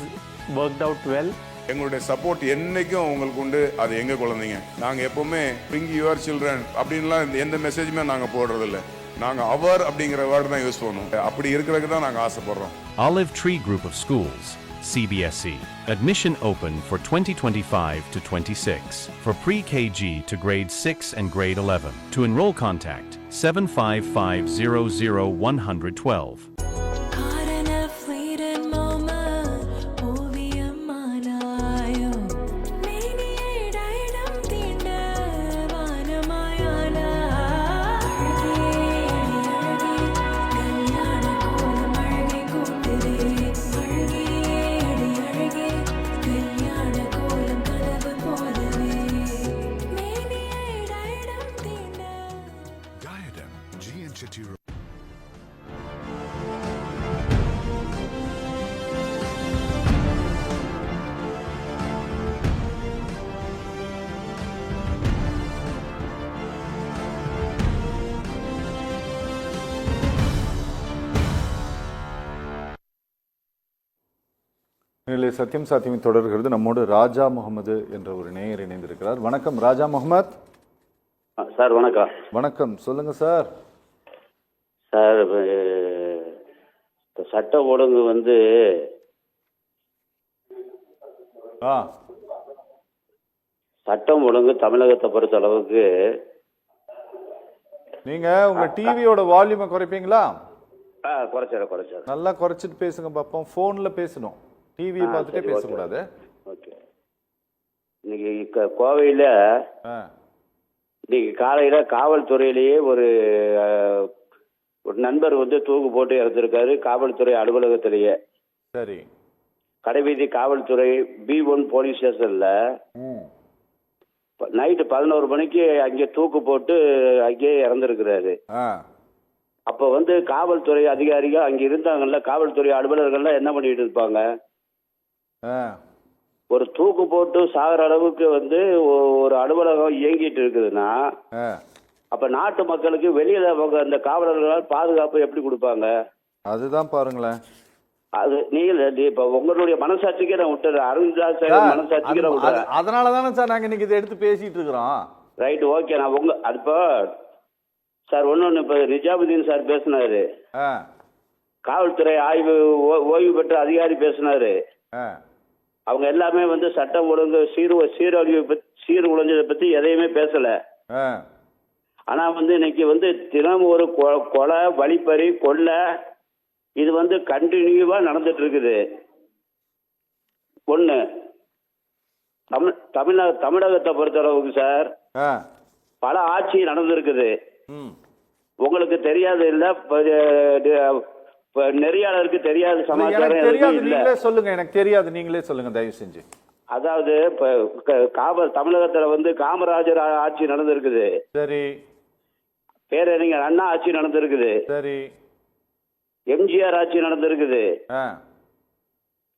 worked out well. எங்களுடைய support என்னைக்கும் உங்களுக்கு உண்டு. அது எங்க குழந்தைங்க. நாங்க எப்பவுமே bring your children அப்படின்லாம் எந்த மெசேஜுமே நாங்க போடுறதில்ல. நாங்க அவர் அப்படிங்கிற வேர்டு தான் யூஸ் பண்ணுவோம். அப்படி இருக்கிறதுக்கு தான் நாங்க ஆசைப்படுறோம். Olive Tree Group of Schools, CBSE. Admission open for 2025 to 26 for pre-KG to grade 6 and grade 11. To enroll, contact 755000112. Diadem, GNCT Road. சத்தியம் சாத்தியமே தொடர்கிறது. நம்மோடு ராஜா முகமது என்ற ஒரு நேயர் இணைந்திருக்கிறார். வணக்கம் ராஜா முகமது. சார் வணக்கம். வணக்கம், சொல்லுங்க சார். சார் சட்ட ஒழுங்கு வந்து சட்டம் ஒழுங்கு தமிழகத்தை பொறுத்த அளவுக்கு நீங்க உங்க டிவியோட வால்யூமை குறைப்பீங்களா? குறைச்சாரு நல்லா குறைச்சிட்டு பேசுங்க பாப்போம். போன்ல பேசணும், டிவியை பார்த்துட்டே பேசக்கூடாது. ஓகே. இன்னைக்கு கோவையில் இன்னைக்கு காலையில காவல்துறையிலேயே ஒரு நண்பர் வந்து தூக்கு போட்டு இறந்திருக்காரு காவல்துறை அலுவலகத்திலேயே. சரி. கடைவீதி காவல்துறை B1 போலீஸ் ஸ்டேஷன்ல நைட்டு 11 மணிக்கு அங்கே தூக்கு போட்டு அங்கேயே இறந்திருக்கிறாரு. அப்ப வந்து காவல்துறை அதிகாரிகள் அங்க இருந்தாங்கல்ல, காவல்துறை அலுவலர்கள்லாம் என்ன பண்ணிட்டு இருப்பாங்க? ஒரு தூக்கு போட்டு சாகிற அளவுக்கு வந்து ஒரு அலுவலகம் இயங்கிட்டு இருக்குதுன்னா அப்ப நாட்டு மக்களுக்கு வெளியில அந்த காவலர்களால் பாதுகாப்பு எப்படி கொடுப்பாங்க? அதுதான் பாருங்களேன். அது நீங்க இப்ப உங்களுடைய மனசாட்சிக்கே நான் விட்டுறேன், அரவிந்த் மனசாட்சிக்கே நான் விட்டுறேன். அதனாலதானே சார் நாங்க இன்னைக்கு இதை எடுத்து பேசிட்டு இருக்கிறோம். Right, okay. நான் உங்க இப்போ சார் ஒன்னு இப்ப நிஜாமுதீன் சார் பேசினாரு, காவல்துறை ஆய்வு ஓய்வு பெற்ற அதிகாரி பேசினாரு. அவங்க எல்லாமே வந்து சட்டம் ஒழுங்கு சீர்குலைஞ்சதை பத்தி எதையுமே பேசல. ஆனா வந்து இன்னைக்கு வந்து தினம் ஒரு கொலை, வழிப்பறி, கொள்ளை இது வந்து கண்டினியூவா நடந்துட்டு இருக்குது. ஒண்ணு தமிழகத்தை பொறுத்தளவுக்கு சார் பல ஆட்சி நடந்திருக்குது. உங்களுக்கு தெரியாது இல்ல, நெறியாளருக்கு தெரியாத சமாச்சாரம் இல்ல. சொல்லுங்க, எனக்கு தெரியாது, நீங்களே சொல்லுங்க தயவு செஞ்சு. அதாவது தமிழகத்துல வந்து காமராஜர் ஆட்சி நடந்திருக்குது. சரி. பேரறிஞர் அண்ணா ஆட்சி நடந்திருக்குது. சரி. எம்ஜிஆர் ஆட்சி நடந்திருக்குது.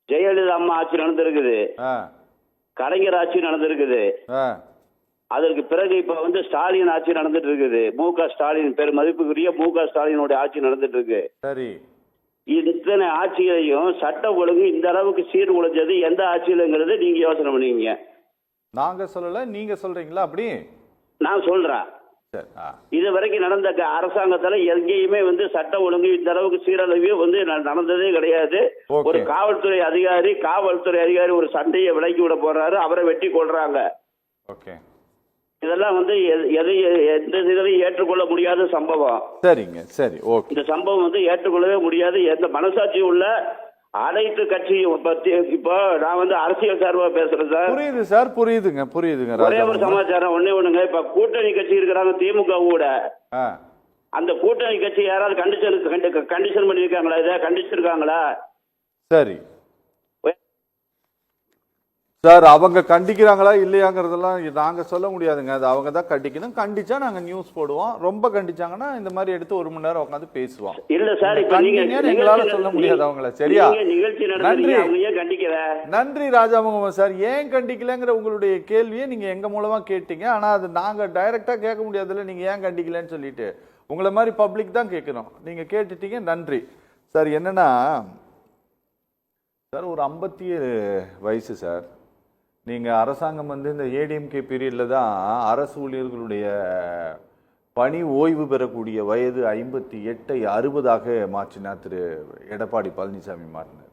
ஜெயலலிதா அம்மா ஆட்சி நடந்திருக்குது. கலைஞர் ஆட்சி நடந்திருக்குது. அதற்கு பிறகு இப்ப வந்து ஸ்டாலின் ஆட்சி நடந்துட்டு இருக்குது. மு.க. ஸ்டாலின், பெரும் மதிப்புக்குரிய மு.க. ஸ்டாலினுடைய ஆட்சி நடந்துட்டு இருக்கு. சரி. இத்தனை ஆட்சியிலையும் சட்ட ஒழுங்கு இந்த அளவுக்கு சீர்குலைஞ்சது எந்த ஆட்சியிலங்கிறது நீங்க யோசனை பண்ணீங்க. நாங்க சொல்லல, நீங்க சொல்றீங்களா? அப்படி நான் சொல்றேன். இது வரைக்கும் நடந்த அரசாங்கத்துல எங்கேயுமே வந்து சட்ட ஒழுங்கு இந்த அளவுக்கு சீரழிவு வந்து நடந்ததே கிடையாது. ஒரு காவல்துறை அதிகாரி ஒரு சண்டையை விலக்கி விட போறாரு, அவரை வெட்டி கொள்றாங்க. இதெல்லாம் வந்து எந்த இதுலையும் ஏற்றுக்கொள்ள முடியாத சம்பவம். சரிங்க, சரி, ஓகே. இந்த சம்பவம் வந்து ஏற்றுக்கொள்ளவே முடியாது. எந்த மனசாட்சி உள்ள அனைத்து கட்சியும் பத்தி இப்போ நான் வந்து அரசியல் சார்பா பேசுறேன் சார். புரியுது சார், புரியுதுங்க. ஒரே ஒரு சமாச்சாரம் ஒண்ணுங்க. இப்ப கூட்டணி கட்சி இருக்கிறாங்க திமுக கூட, அந்த கூட்டணி கட்சி யாராவது கண்டிஷன் பண்ணிருக்காங்களா? இதை கண்டிச்சிருக்காங்களா? சரி சார், அவங்க கண்டிக்கிறாங்களா இல்லையாங்கிறதெல்லாம் நாங்க சொல்ல முடியாதுங்க. அது அவங்க தான் கண்டிக்கணும். கண்டிச்சா நாங்க நியூஸ் போடுவோம். ரொம்ப கண்டிச்சாங்கன்னா இந்த மாதிரி எடுத்து 1 மணி நேரம் உட்காந்து பேசுவோம். இல்ல சார், இப்ப எங்களால சொல்ல முடியாது அவங்கள. சரியா? நன்றி ராஜா முகமது சார். ஏன் கண்டிக்கலங்கிற உங்களுடைய கேள்வியை நீங்க எங்க மூலமா கேட்டீங்க. ஆனா அது நாங்க டைரக்டா கேட்க முடியாதுல்ல, நீங்க ஏன் கண்டிக்கலன்னு சொல்லிட்டு. உங்களை மாதிரி பப்ளிக் தான் கேட்கணும். நீங்க கேட்டுட்டீங்க, நன்றி சார். என்னன்னா சார், ஒரு 57 வயசு சார். நீங்கள் அரசாங்கம் வந்து இந்த ஏடிஎம்கே பீரியடில் தான் அரசு ஊழியர்களுடைய பணி ஓய்வு பெறக்கூடிய வயது 58 60 மாற்றினார் திரு எடப்பாடி பழனிசாமி மாற்றினார்.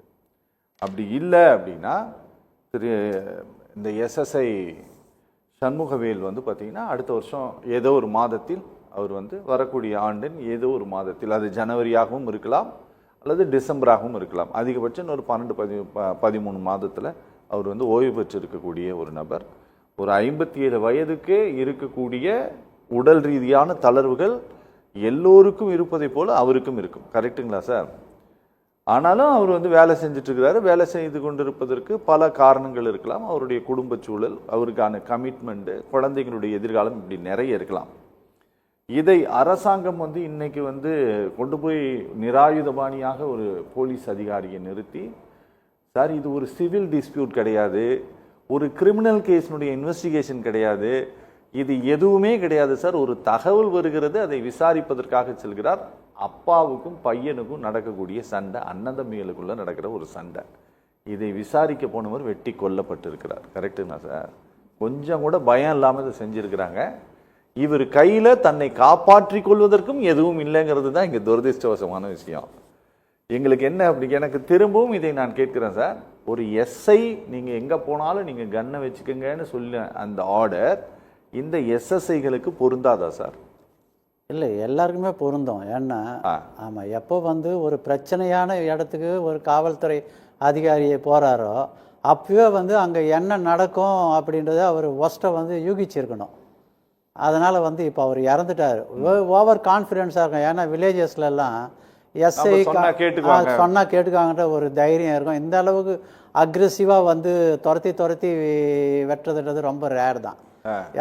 அப்படி இல்லை அப்படின்னா இந்த எஸ்எஸ்ஐ சண்முகவேல் பார்த்தீங்கன்னா அடுத்த வருஷம் ஏதோ ஒரு மாதத்தில் அவர் வரக்கூடிய ஆண்டின் ஏதோ ஒரு மாதத்தில், அது ஜனவரியாகவும் இருக்கலாம் அல்லது டிசம்பராகவும் இருக்கலாம், அதிகபட்சம் ஒரு 12-13 மாதத்தில் அவர் ஓய்வு பெற்று இருக்கக்கூடிய ஒரு நபர். ஒரு 57 வயதுக்கே இருக்கக்கூடிய உடல் ரீதியான தளர்வுகள் எல்லோருக்கும் இருப்பதை போல அவருக்கும் இருக்கும். கரெக்டுங்களா சார்? ஆனாலும் அவர் வேலை செஞ்சுட்டு இருக்கிறாரு. வேலை செய்து கொண்டிருப்பதற்கு பல காரணங்கள் இருக்கலாம். அவருடைய குடும்ப சூழல், அவருக்கான கமிட்மெண்ட்டு, குழந்தைகளுடைய எதிர்காலம், இப்படி நிறைய இருக்கலாம். இதை அரசாங்கம் இன்னைக்கு கொண்டு போய் நிராயுதபாணியாக ஒரு போலீஸ் அதிகாரியை நிறுத்தி, சார் இது ஒரு சிவில் டிஸ்பியூட் கிடையாது, ஒரு கிரிமினல் கேஸினுடைய இன்வெஸ்டிகேஷன் கிடையாது, இது எதுவுமே கிடையாது சார், ஒரு தகவல் வருகிறது, அதை விசாரிப்பதற்காக செல்கிறார். அப்பாவுக்கும் பையனுக்கும் நடக்கக்கூடிய சண்டை, அண்ணன் தம்பிகளுக்குள்ள நடக்கிற ஒரு சண்டை, இதை விசாரிக்க போனவர் வெட்டி கொல்லப்பட்டிருக்கிறார். கரெக்டுங்களா சார்? கொஞ்சம் கூட பயம் இல்லாமல் இதை செஞ்சிருக்கிறாங்க. இவர் கையில தன்னை காப்பாற்றிக் கொள்வதற்கும் எதுவும் இல்லைங்கிறது தான் இங்க துரதிருஷ்டவசமான விஷயம். எங்களுக்கு என்ன அப்படி, எனக்கு திரும்பவும் இதை நான் கேட்கிறேன் சார், ஒரு எஸ்ஐ நீங்க எங்க போனாலும் நீங்க கன்னை வச்சுக்கோங்கன்னு சொல்ல அந்த ஆர்டர் இந்த எஸ்எஸ்ஐகளுக்கு பொருந்தாதா சார்? இல்லை, எல்லாருக்குமே பொருந்தும். ஏன்னா ஆமாம், எப்போ ஒரு பிரச்சனையான இடத்துக்கு ஒரு காவல்துறை அதிகாரியை போகிறாரோ அப்பவே அங்கே என்ன நடக்கும் அப்படின்றத அவர் ஒஸ்ட்டை யூகிச்சிருக்கணும். அதனால் இப்போ அவர் இறந்துட்டார். ஓவர் கான்ஃபிடென்ஸாக இருக்கும். ஏன்னா வில்லேஜஸ்லாம் எஸ்ஐ சொன்னால் கேட்டுக்காங்கன்ற ஒரு தைரியம் இருக்கும். இந்த அளவுக்கு அக்ரெசிவாக துரத்தி வெட்டுறதுன்றது ரொம்ப ரேர் தான்.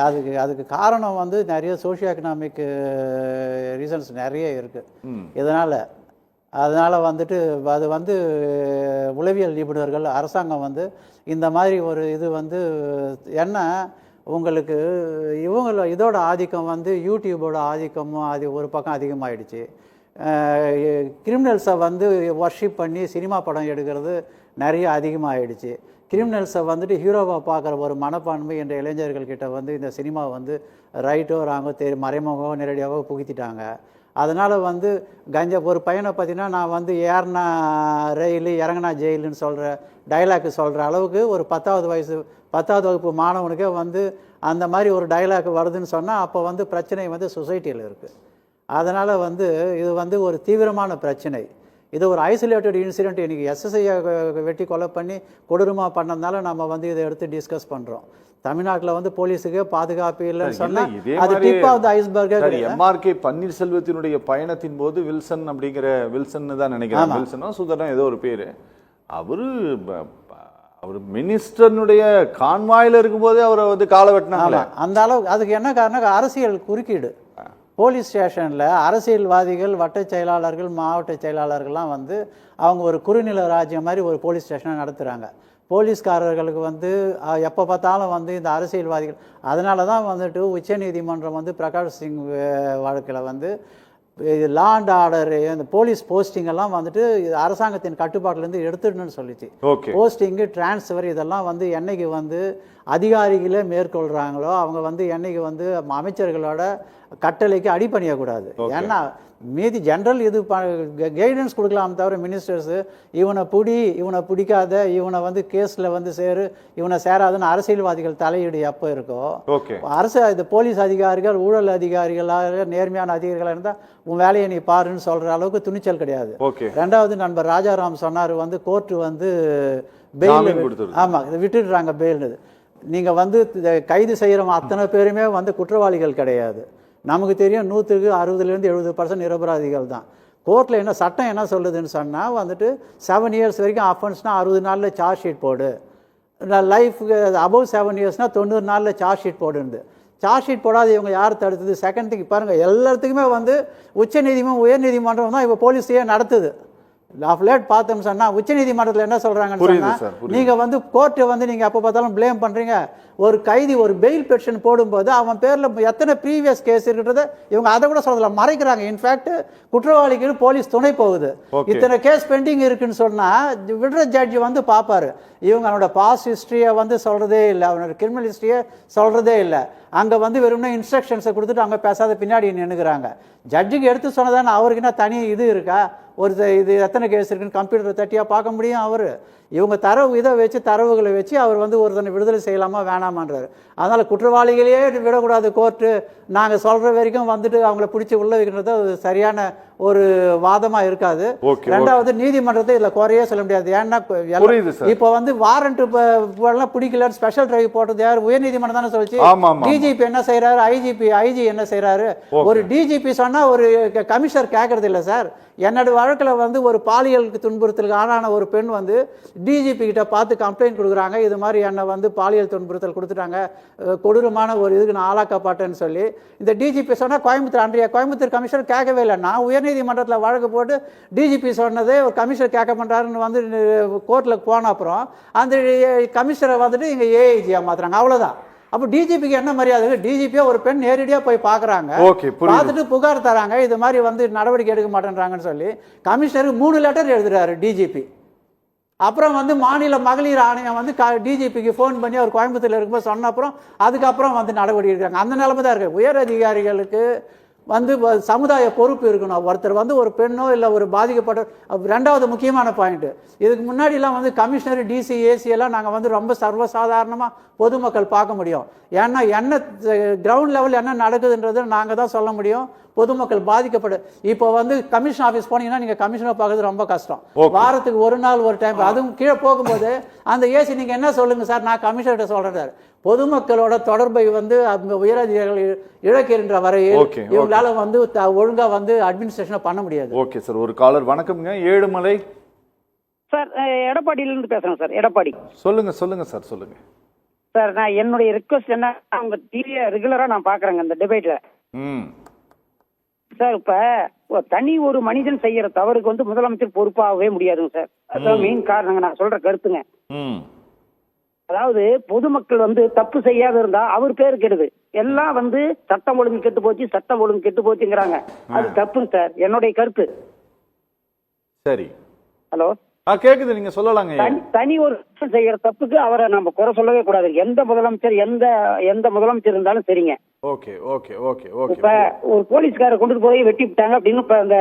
அதுக்கு காரணம் நிறைய சோஷியோ எக்கனாமிக் ரீசன்ஸ் நிறைய இருக்குது. அதனால் அது உளவியல் நிபுணர்கள், அரசாங்கம் இந்த மாதிரி ஒரு இது என்ன உங்களுக்கு இதோட ஆதிக்கம் யூடியூபோட ஆதிக்கமும் அது ஒரு பக்கம் அதிகமாகிடுச்சு. கிரிமினல்ஸை வர்ஷிப் பண்ணி சினிமா படம் எடுக்கிறது நிறைய அதிகமாகிடுச்சு. கிரிமினல்ஸை ஹீரோவாக பார்க்குற ஒரு மனப்பான்மை என்ற இளைஞர்கள்கிட்ட இந்த சினிமா ரைட்டோ ராங்கோ மறைமுகமோ நேரடியாகவோ புகுத்திட்டாங்க. அதனால் கஞ்சா ஒரு பையனை பார்த்தீங்கன்னா நான் ஏறினா ரயில் இறங்கினா ஜெயிலுன்னு சொல்கிற டைலாக் சொல்கிற அளவுக்கு ஒரு 10வது வகுப்பு மாணவனுக்கே அந்த மாதிரி ஒரு டைலாக் வருதுன்னு சொன்னால் அப்போ பிரச்சனை சொசைட்டியில் இருக்குது. அதனால் இது ஒரு தீவிரமான பிரச்சனை. இது ஒரு ஐசோலேட்டட் இன்சிடென்ட். இன்றைக்கி எஸ்எஸ்ஐயை வெட்டி கொலை பண்ணி கொடூரமாக பண்ணதுனால நம்ம இதை எடுத்து டிஸ்கஸ் பண்ணுறோம். தமிழ்நாட்டில் போலீஸுக்கு பாதுகாப்பு இல்லைன்னு சொன்னால் அது tip of the iceberg. MRK பன்னீர்செல்வத்தினுடைய பயணத்தின் போது வில்சன் அப்படிங்கிற வில்சன் தான் நினைக்கிறேன், வில்சனோ சுதரன் ஏதோ ஒரு பேர், அவர் மினிஸ்டர்னுடைய கான்வாயில் இருக்கும்போதே அவரை காலை வெட்டினாங்க. அந்த அளவுக்கு அதுக்கு என்ன காரணம்? அரசியல் குறுக்கீடு. போலீஸ் ஸ்டேஷனில் அரசியல்வாதிகள், வட்ட செயலாளர்கள், மாவட்ட செயலாளர்கள்லாம் அவங்க ஒரு குறுநில ராஜ்யம் மாதிரி ஒரு போலீஸ் ஸ்டேஷனை நடத்துகிறாங்க. போலீஸ்காரர்களுக்கு எப்போ பார்த்தாலும் இந்த அரசியல்வாதிகள். அதனால தான் உச்சநீதிமன்றம் பிரகாஷ் சிங் வழக்கில் லா அண்ட் ஆர்டர் இந்த போலீஸ் போஸ்டிங்கெல்லாம் அரசாங்கத்தின் கட்டுப்பாட்டிலேருந்து எடுத்துடணும்னு சொல்லிச்சு. போஸ்டிங்கு, டிரான்ஸ்ஃபர் இதெல்லாம் என்னைக்கு அதிகாரிகளே மேற்கொள்கிறாங்களோ அவங்க என்னைக்கு அமைச்சர்களோட கட்டளைக்கு அடிபணியக்கூடாது. ஏன்னா மீதி ஜென்ரல் இது கைடன்ஸ் கொடுக்கலாம் தவிர மினிஸ்டர்ஸு இவனை பிடிக்காத, இவனை கேஸில் சேரு, இவனை சேராதுன்னு அரசியல்வாதிகள் தலையீடு எப்போ இருக்கோ, இது போலீஸ் அதிகாரிகள் ஊழல் அதிகாரிகளாக நேர்மையான அதிகாரிகளாக இருந்தால் உன் வேலையை நீ பாருன்னு சொல்கிற அளவுக்கு துணிச்சல் கிடையாது. ரெண்டாவது நண்பர் ராஜாராம் சொன்னார் கோர்ட்டு பெயில், ஆமாம் விட்டுடுறாங்க பெயில். நீங்கள் கைது செய்கிறவங்க அத்தனை பேருமே குற்றவாளிகள் கிடையாது. நமக்கு தெரியும் 160-70% நிரபராதிகள் தான். கோர்ட்டில் என்ன சட்டம் என்ன சொல்லுதுன்னு சொன்னால் 7 இயர்ஸ் வரைக்கும் அஃபென்ஸ்னால் 60 நாளில் சார்ஜ் ஷீட் போடு, லைஃப் அபவ் 7 இயர்ஸ்னால் 90 நாளில் சார்ஜ் ஷீட் போடுது. சார்ஜ் ஷீட் போடாது இவங்க யார் தடுத்தது? செகண்ட் திங் பாருங்கள், எல்லாத்துக்குமே உச்சநீதிமன்றம் உயர்நீதிமன்றம் தான் இப்போ போலீஸையே நடத்துது. ஆஃப் லேட் பார்த்தோம்னு சொன்னா உச்சநீதிமன்றத்தில் என்ன சொல்றாங்கன்னு சொன்னா, நீங்க வந்து கோர்ட்டை வந்து நீங்க எப்போ பார்த்தாலும் ப்ளேம் பண்றீங்க. ஒரு கைதி ஒரு பெயில் பெட்டிஷன் போடும்போது அவன் பேர்ல எத்தனை ப்ரீவியஸ் கேஸ் இருக்குன்றத இவங்க அதை கூட சொல்லல, மறைக்கிறாங்க. இன்ஃபேக்ட் குற்றவாளிக்கு போலீஸ் துணை போகுது. இத்தனை கேஸ் பெண்டிங் இருக்குன்னு சொன்னா விடுற ஜட்ஜி வந்து பார்ப்பாரு. இவங்க அவனோட பாஸ்ட் ஹிஸ்டரியை வந்து சொல்றதே இல்லை, அவனோட கிரிமினல் ஹிஸ்டரியை சொல்றதே இல்லை. அங்கே வந்து வெறும்னா இன்ஸ்ட்ரக்ஷன்ஸை கொடுத்துட்டு அவங்க பேசாத பின்னாடி நின்றுக்கிறாங்க. ஜட்ஜுக்கு எடுத்து சொன்னதானே அவருக்கு என்ன தனி இது இருக்கா? ஒரு இது எத்தனை கேஸ் இருக்குன்னு கம்ப்யூட்டர் தட்டியாக பார்க்க முடியும் அவர்? இவங்க இதை வச்சு தரவுகளை வச்சு அவர் வந்து ஒருத்தனை விடுதலை செய்யலாமா வேணாமான்றாரு. அதனால் குற்றவாளிகளையே விடக்கூடாது கோர்ட்டு, நாங்கள் சொல்கிற வரைக்கும் வந்துட்டு அவங்கள பிடிச்சி உள்ள வைக்கிறது சரியான ஒரு வாதமாக இருக்காது. ரெண்டாவது நீதிமன்றத்தை இதில் குறையே சொல்ல முடியாது. ஏன்னா இப்போ வந்து வாரண்ட் பிடிக்கல ஸ்பெஷல் டிரைவ் போட்டது யார்? உயர்நீதிமன்றம் தானே சொல்லிச்சு. டிஜிபி என்ன செய்யறாரு, ஐஜி என்ன செய்யறாரு? ஒரு டிஜிபி சொன்னா ஒரு கமிஷனர் கேட்கறது இல்லை சார். என்னோட வழக்கில் வந்து ஒரு பாலியலுக்கு துன்புறுத்தலுக்கு ஆளான ஒரு பெண் வந்து டிஜிபி கிட்ட பார்த்து கம்ப்ளைண்ட் கொடுக்குறாங்க, இது மாதிரி என்னை வந்து பாலியல் துன்புறுத்தல் கொடுத்துட்டாங்க, கொடூரமான ஒரு இதுக்கு நான் ஆளாக்கப்பட்டேன்னு சொல்லி. இந்த டிஜிபி சொன்னால் கோயம்புத்தூர் கமிஷனர் கேட்கவே இல்லை. நான் உயர்நீதிமன்றத்தில் வழக்கு போட்டு டிஜிபி சொன்னதே ஒரு கமிஷனர் கேட்க மாட்டாருன்னு வந்து கோர்ட்டில் போன அப்புறம் அந்த கமிஷனரை வந்துட்டு இங்கே ஏஐஜியாக மாற்றுறாங்க. அவ்வளோதான். அப்போ டிஜிபிக்கு என்ன மரியாதை? டிஜிபியா ஒரு பெண் நேரடியாக போய் பார்க்குறாங்க, பார்த்துட்டு புகார் தராங்க, இது மாதிரி வந்து நடவடிக்கை எடுக்க மாட்டேன்றாங்கன்னு சொல்லி கமிஷனருக்கு 3 லெட்டர் எழுதுறாரு டிஜிபி. அப்புறம் வந்து மாநில மகளிர் ஆணையம் வந்து டிஜிபிக்கு ஃபோன் பண்ணி அவர் கோயம்புத்தூர்ல இருக்கும்போது சொன்ன அப்புறம் அதுக்கப்புறம் வந்து நடவடிக்கை எடுக்கிறாங்க. அந்த நிலைமை தான் இருக்கு. உயர் அதிகாரிகளுக்கு வந்து சமுதாய பொறுப்பு இருக்கணும். ஒருத்தர் வந்து ஒரு பெண்ணோ இல்லை ஒரு பாதிக்கப்பட்ட, ரெண்டாவது முக்கியமான பாயிண்ட், இதுக்கு முன்னாடிலாம் வந்து கமிஷனர் டிசி ஏசி எல்லாம் நாங்கள் வந்து ரொம்ப சர்வசாதாரணமாக பொதுமக்கள் பார்க்க முடியும். ஏன்னா என்ன கிரவுண்ட் லெவல் என்ன நடக்குதுன்றது நாங்கள் தான் சொல்ல முடியும். பொதுமக்கள் பாதிக்கப்படு. இப்போ வந்து கமிஷன் ஆஃபீஸ் போனீங்கன்னா நீங்க கமிஷனை பார்க்கறது ரொம்ப கஷ்டம். வாரத்துக்கு ஒரு நாள் ஒரு டைம், அதுவும் கீழே போகும்போது அந்த ஏசி நீங்க என்ன சொல்லுங்க சார், நான் கமிஷனர்கிட்ட சொல்றேன். பொதுமக்களோட தொடர்பை வந்து அவங்க உயரதிகாரிகள் இழக்கின்ற வரையில் இவங்களால வந்து ஒழுங்கா வந்து அட்மினிஸ்ட்ரேஷனை பண்ண முடியாது. Okay sir. ஒரு காலர் வணக்கம்ங்க. ஏழுமலை சார், எடப்பாடியிலிருந்து பேசுறேன் சார். எடப்பாடி. சொல்லுங்க சொல்லுங்க சார், சொல்லுங்க சார். நான் என்னுடைய ரிக்வஸ்ட் என்ன, அவங்க டிவியை ரெகுலரா நான் பாக்குறேங்க இந்த டிபேட்ல சார். இப்ப தனி ஒரு மனிதன் செய்யற தவறுக்கு வந்து முதலமைச்சர் பொறுப்பாகவே முடியாதுங்க சார். அதான் மெயின் காரணங்க நான் சொல்ற கருத்துங்க. அதாவது பொதுமக்கள் வந்து தப்பு செய்யாத இருந்தா அவர் பேரு கெடுது. எல்லாம் வந்து சட்டம் ஒழுங்கு கெட்டு போச்சு, சட்டம் ஒழுங்கு கெட்டு போச்சுங்கிறாங்க. அது தப்புங்க சார், என்னுடைய கருத்து. சரி, ஹலோ கேக்குது, நீங்க சொல்லலாங்க. தனி ஒரு செய்யற தப்புக்கு அவரை நம்ம குறை சொல்லவே கூடாது. எந்த முதலமைச்சர் எந்த முதலமைச்சர் இருந்தாலும் சரிங்க. Okay okay okay okay. இப்ப ஒரு போலீஸ்கார கொண்டு போய் வெட்டி விட்டாங்க அப்படின்னு இப்ப அந்த